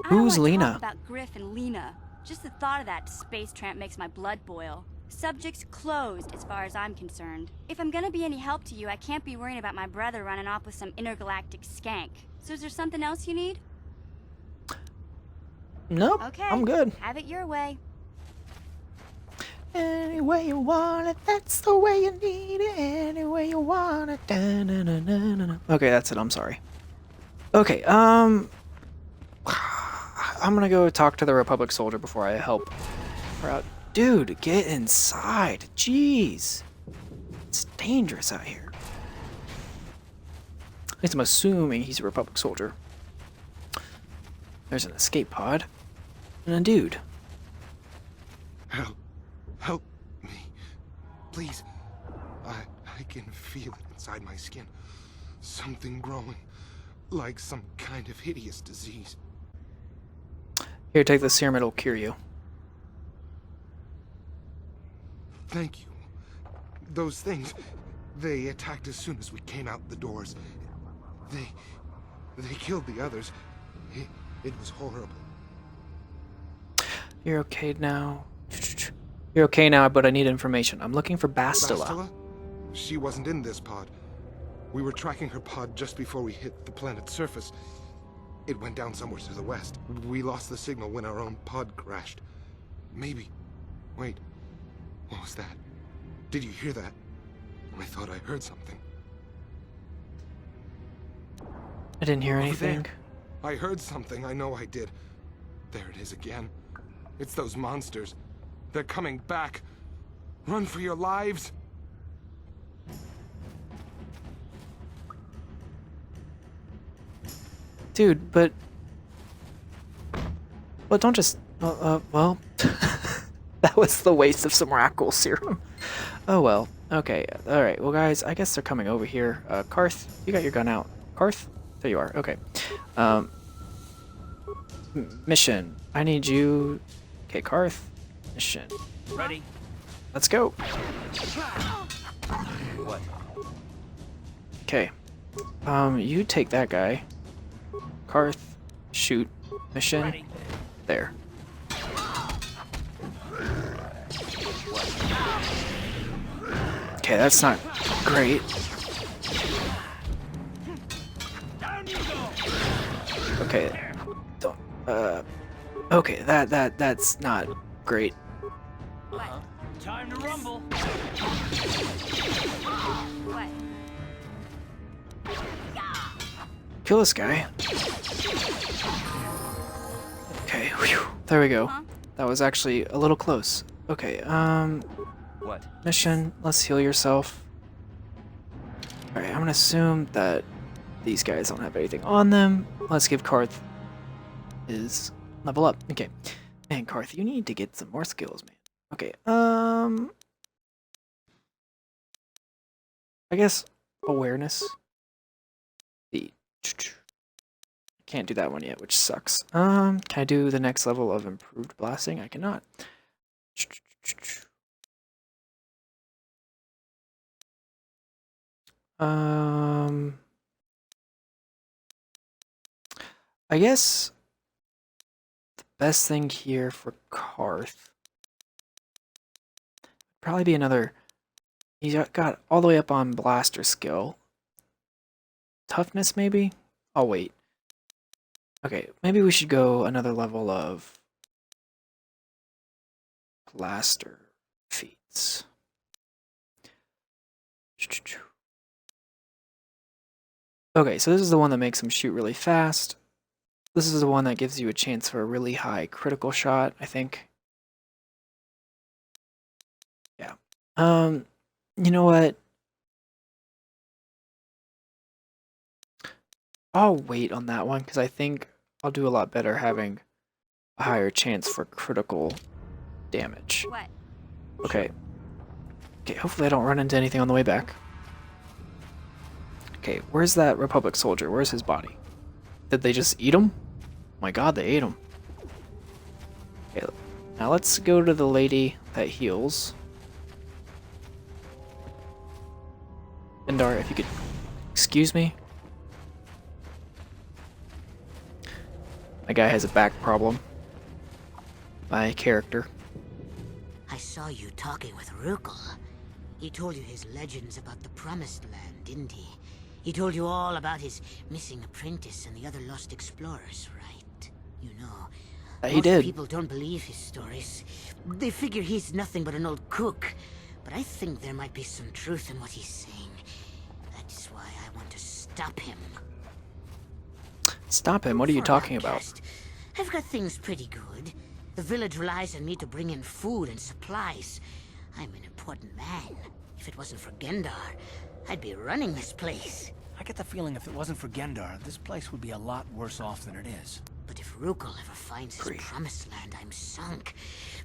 [SPEAKER 1] Who's
[SPEAKER 17] I don't
[SPEAKER 1] Lena?
[SPEAKER 17] talk about Griff and Lena. Just the thought of that space tramp makes my blood boil. Subject's closed as far as I'm concerned. If I'm gonna be any help to you, I can't be worrying about my brother running off with some intergalactic skank. So is there something else you need?
[SPEAKER 1] Nope,
[SPEAKER 17] Okay,
[SPEAKER 1] I'm good.
[SPEAKER 17] have it your way.
[SPEAKER 1] Any way you want it, that's the way you need it. Any way you want it. Okay, that's it. I'm sorry. Okay, I'm gonna go talk to the Republic soldier before I help her out. Dude, get inside. Jeez. It's dangerous out here. At least I'm assuming he's a Republic soldier. There's an escape pod. And a dude.
[SPEAKER 21] Help me. Please. I can feel it inside my skin. Something growing. Like some kind of hideous disease.
[SPEAKER 1] Here, take the serum, it'll cure you.
[SPEAKER 21] Thank you. Those things, they attacked as soon as we came out the doors. They killed the others. It was horrible.
[SPEAKER 1] You're okay now. You're okay now, but I need information. I'm looking for Bastila.
[SPEAKER 21] Bastila? She wasn't in this pod. We were tracking her pod just before we hit the planet's surface. It went down somewhere to the west. We lost the signal when our own pod crashed. Maybe. Wait. What was that? Did you hear that? I thought I heard something.
[SPEAKER 1] I didn't hear
[SPEAKER 21] Over
[SPEAKER 1] anything.
[SPEAKER 21] there. I heard something. I know I did. There it is again. It's those monsters. They're coming back. Run for your lives.
[SPEAKER 1] Dude, but don't just... well... that was the waste of some Rackle serum. Oh well. Okay, alright. Well guys, I guess they're coming over here. Karth, you got your gun out. Karth? There you are. Okay. Mission. I need you... Okay, Karth. Mission.
[SPEAKER 4] Ready?
[SPEAKER 1] Let's go.
[SPEAKER 19] What?
[SPEAKER 1] Okay. You take that guy. Karth, shoot. Mission.
[SPEAKER 4] Ready.
[SPEAKER 1] There. Okay, that's not great. Okay. Don't, okay, that's not great.
[SPEAKER 4] Time to rumble.
[SPEAKER 17] What?
[SPEAKER 1] Kill this guy. Okay, whew, there we go. That was actually a little close. Okay,
[SPEAKER 19] What?
[SPEAKER 1] mission, let's heal yourself. Alright, I'm gonna assume that these guys don't have anything on them. Let's give Karth his level up. Okay. Man, Karth, you need to get some more skills, man. Okay, I guess awareness. Can't do that one yet, which sucks. Can I do the next level of improved blasting? I cannot. I guess the best thing here for Karth would probably be another. He's got all the way up on blaster skill. Toughness, maybe? I'll wait. Okay, maybe we should go another level of blaster feats. Okay, so this is the one that makes him shoot really fast. This is the one that gives you a chance for a really high critical shot, I think. Yeah. You know what? I'll wait on that one because I think I'll do a lot better having a higher chance for critical damage.
[SPEAKER 17] What?
[SPEAKER 1] Okay. Okay, hopefully I don't run into anything on the way back. Okay, where's that Republic soldier? Where's his body? Did they just eat him? Oh my god, they ate him. Okay, now let's go to the lady that heals. Gendar, if you could excuse me. My guy has a back problem. My character.
[SPEAKER 10] I saw you talking with Rukel. He told you his legends about the Promised Land, didn't he? He told you all about his missing apprentice and the other lost explorers, right? You know,
[SPEAKER 1] He did.
[SPEAKER 10] people don't believe his stories. They figure he's nothing but an old cook. But I think there might be some truth in what he's saying. That's why I want to stop him.
[SPEAKER 1] Stop him? What are you talking about?
[SPEAKER 10] I've got things pretty good. The village relies on me to bring in food and supplies. I'm an important man. If it wasn't for Gendar, I'd be running this place.
[SPEAKER 4] I get the feeling if it wasn't for Gendar, this place would be a lot worse off than it is.
[SPEAKER 10] But if Rukel ever finds his Promised Land, I'm sunk.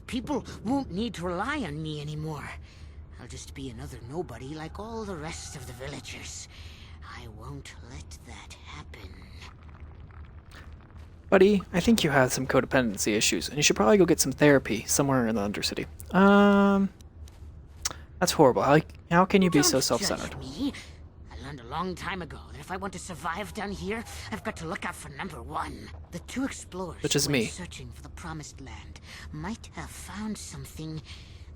[SPEAKER 10] People won't need to rely on me anymore. I'll just be another nobody like all the rest of the villagers. I won't let that happen.
[SPEAKER 1] Buddy, I think you have some codependency issues, and you should probably go get some therapy somewhere in the Undercity. That's horrible. How can you be so self-centered?
[SPEAKER 10] Me. I learned a long time ago that if I want to survive down here, I've got to look out for number one. The two explorers
[SPEAKER 1] Which is
[SPEAKER 10] who went
[SPEAKER 1] me.
[SPEAKER 10] searching for the Promised Land might have found something.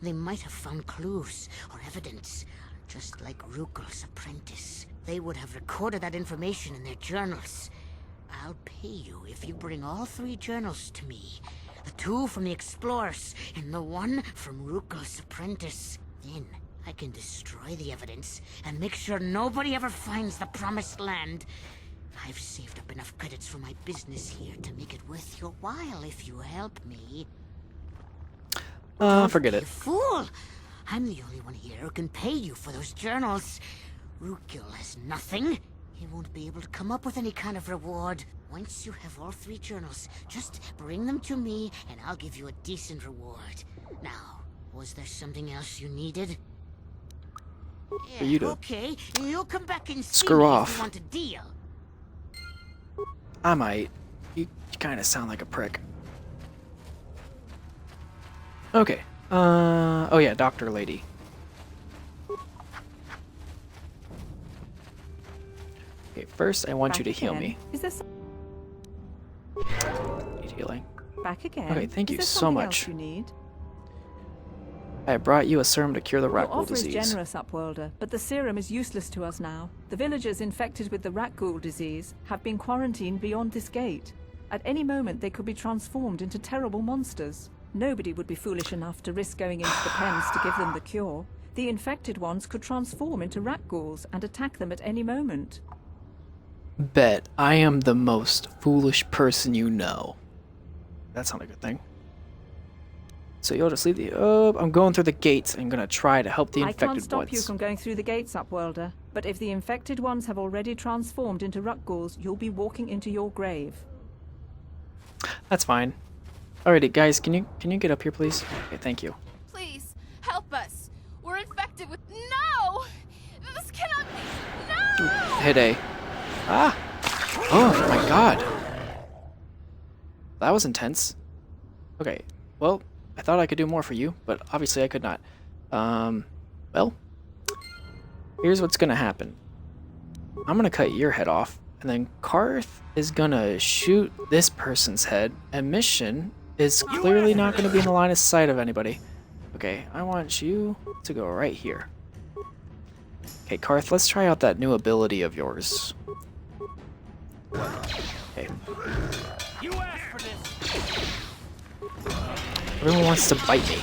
[SPEAKER 10] They might have found clues or evidence, just like Rukel's apprentice. They would have recorded that information in their journals. I'll pay you if you bring all 3 journals to me. The 2 from the explorers and the 1 from Rukel's apprentice. Then I can destroy the evidence and make sure nobody ever finds the Promised Land. I've saved up enough credits for my business here to make it worth your while if you help me.
[SPEAKER 1] Forget it.
[SPEAKER 10] Fool! I'm the only one here who can pay you for those journals. Rukel has nothing. He won't be able to come up with any kind of reward. Once you have all 3 journals, just bring them to me and I'll give you a decent reward. Now, was there something else you needed?
[SPEAKER 1] For you to
[SPEAKER 10] Okay, you'll come back and see
[SPEAKER 1] screw
[SPEAKER 10] me
[SPEAKER 1] off.
[SPEAKER 10] if you want a deal.
[SPEAKER 1] I might. You kind of sound like a prick. Okay. Oh yeah, Doctor Lady. Okay, first I want you to heal me.
[SPEAKER 13] Is this
[SPEAKER 1] Need healing.
[SPEAKER 13] back again?
[SPEAKER 1] Okay, thank
[SPEAKER 13] Is
[SPEAKER 1] you
[SPEAKER 13] there
[SPEAKER 1] so
[SPEAKER 13] something
[SPEAKER 1] much.
[SPEAKER 13] else you need?
[SPEAKER 1] I brought you a serum to cure the
[SPEAKER 13] Your
[SPEAKER 1] rat ghoul
[SPEAKER 13] offer is
[SPEAKER 1] disease.
[SPEAKER 13] generous, Upworlder, but the serum is useless to us now. The villagers infected with the rat ghoul disease have been quarantined beyond this gate. At any moment, they could be transformed into terrible monsters. Nobody would be foolish enough to risk going into the pens to give them the cure. The infected ones could transform into rat ghouls and attack them at any moment.
[SPEAKER 1] Bet I am the most foolish person you know. That's not a good thing. So you'll just leave the... Oh, I'm going through the gates. I'm going to try to help the
[SPEAKER 13] I
[SPEAKER 1] infected
[SPEAKER 13] can't stop
[SPEAKER 1] ones.
[SPEAKER 13] you from going through the gates, Upworlder, but if the infected ones have already transformed into rat ghouls, you'll be walking into your grave.
[SPEAKER 1] That's fine. Alrighty, guys, can you get up here, please? Okay, thank you.
[SPEAKER 2] Please, help us. We're infected with... No! This cannot be... No!
[SPEAKER 1] Hit A. Ah! Oh my god. That was intense. Okay, well, I thought I could do more for you, but obviously I could not. Well, here's what's gonna happen. I'm gonna cut your head off, and then Karth is gonna shoot this person's head, and Mission is clearly not gonna be in the line of sight of anybody. Okay, I want you to go right here. Okay, Karth, let's try out that new ability of yours. Okay.
[SPEAKER 4] You asked for this.
[SPEAKER 1] Everyone wants to bite me.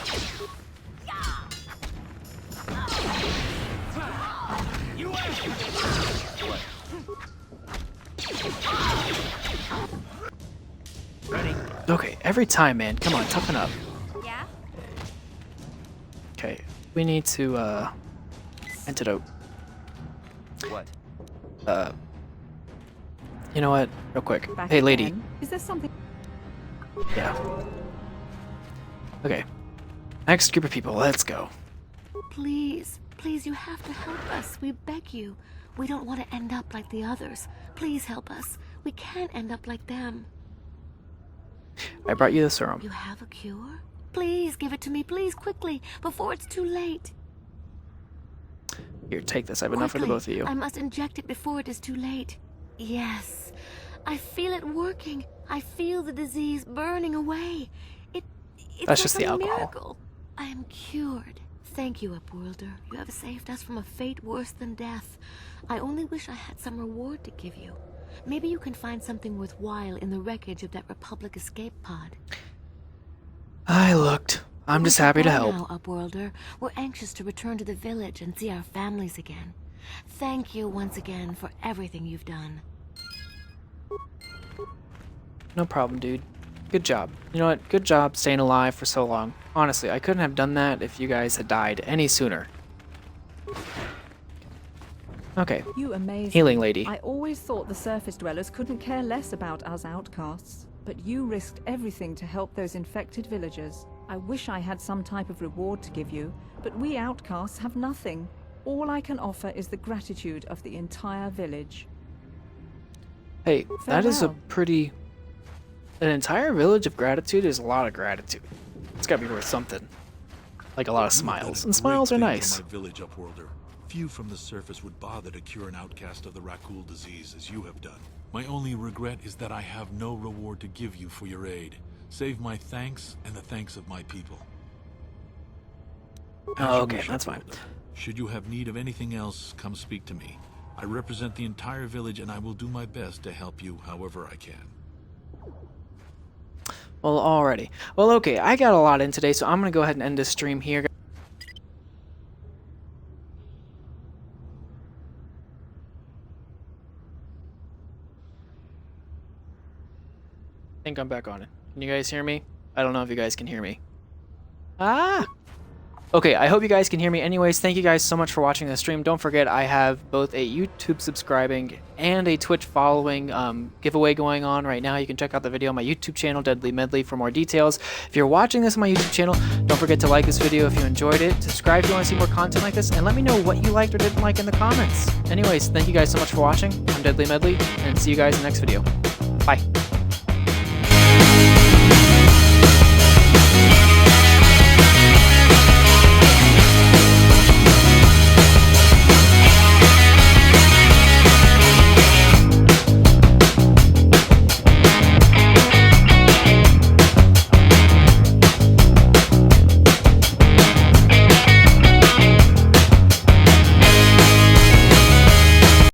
[SPEAKER 4] You asked for this. Ready?
[SPEAKER 1] Okay, every time, man. Come on, toughen up.
[SPEAKER 2] Yeah?
[SPEAKER 1] Okay, we need to, antidote.
[SPEAKER 19] What?
[SPEAKER 1] You know what? Real quick.
[SPEAKER 13] Back
[SPEAKER 1] Hey, lady.
[SPEAKER 13] again? Is there something...
[SPEAKER 1] Yeah. Okay. Next group of people, let's go.
[SPEAKER 5] Please, please, you have to help us. We beg you. We don't want to end up like the others. Please help us. We can't end up like them.
[SPEAKER 1] I brought you the serum.
[SPEAKER 5] You have a cure? Please give it to me, please, quickly, before it's too late.
[SPEAKER 1] Here, take this. I have enough for the both of you.
[SPEAKER 5] I must inject it before it is too late. Yes, I feel it working. I feel the disease burning away. It's
[SPEAKER 1] That's
[SPEAKER 5] like
[SPEAKER 1] just the
[SPEAKER 5] a
[SPEAKER 1] alcohol.
[SPEAKER 5] Miracle. I am cured. Thank you, Upworlder. You have saved us from a fate worse than death. I only wish I had some reward to give you. Maybe you can find something worthwhile in the wreckage of that Republic escape pod.
[SPEAKER 1] I looked. I'm just happy to help.
[SPEAKER 5] Now, Upworlder. We're anxious to return to the village and see our families again. Thank you once again for everything you've done.
[SPEAKER 1] No problem, dude. Good job. You know what? Good job staying alive for so long. Honestly, I couldn't have done that if you guys had died any sooner. Okay.
[SPEAKER 13] You amazing.
[SPEAKER 1] Healing lady.
[SPEAKER 13] I always thought the surface dwellers couldn't care less about us outcasts, but you risked everything to help those infected villagers. I wish I had some type of reward to give you, but we outcasts have nothing. All I can offer is the gratitude of the entire village.
[SPEAKER 1] Hey, that is a
[SPEAKER 13] Farewell.
[SPEAKER 1] pretty... An entire village of gratitude is a lot of gratitude. It's gotta be worth something. Like a lot of smiles. And smiles are nice.
[SPEAKER 12] My village, Upworlder. Few from the surface would bother to cure an outcast of the Rakul disease as you have done. My only regret is that I have no reward to give you for your aid. Save my thanks and the thanks of my people.
[SPEAKER 1] Oh, okay, that's fine.
[SPEAKER 12] Should you have need of anything else, come speak to me. I represent the entire village and I will do my best to help you however I can.
[SPEAKER 1] Well, alrighty. Well, okay, I got a lot in today, so I'm gonna go ahead and end this stream here. I think I'm back on it. Can you guys hear me? I don't know if you guys can hear me. Ah! Okay, I hope you guys can hear me. Anyways, thank you guys so much for watching the stream. Don't forget, I have both a YouTube subscribing and a Twitch following giveaway going on right now. You can check out the video on my YouTube channel, Deadlymedley, for more details. If you're watching this on my YouTube channel, don't forget to like this video if you enjoyed it. Subscribe if you want to see more content like this, and let me know what you liked or didn't like in the comments. Anyways, thank you guys so much for watching. I'm Deadlymedley, and see you guys in the next video. Bye.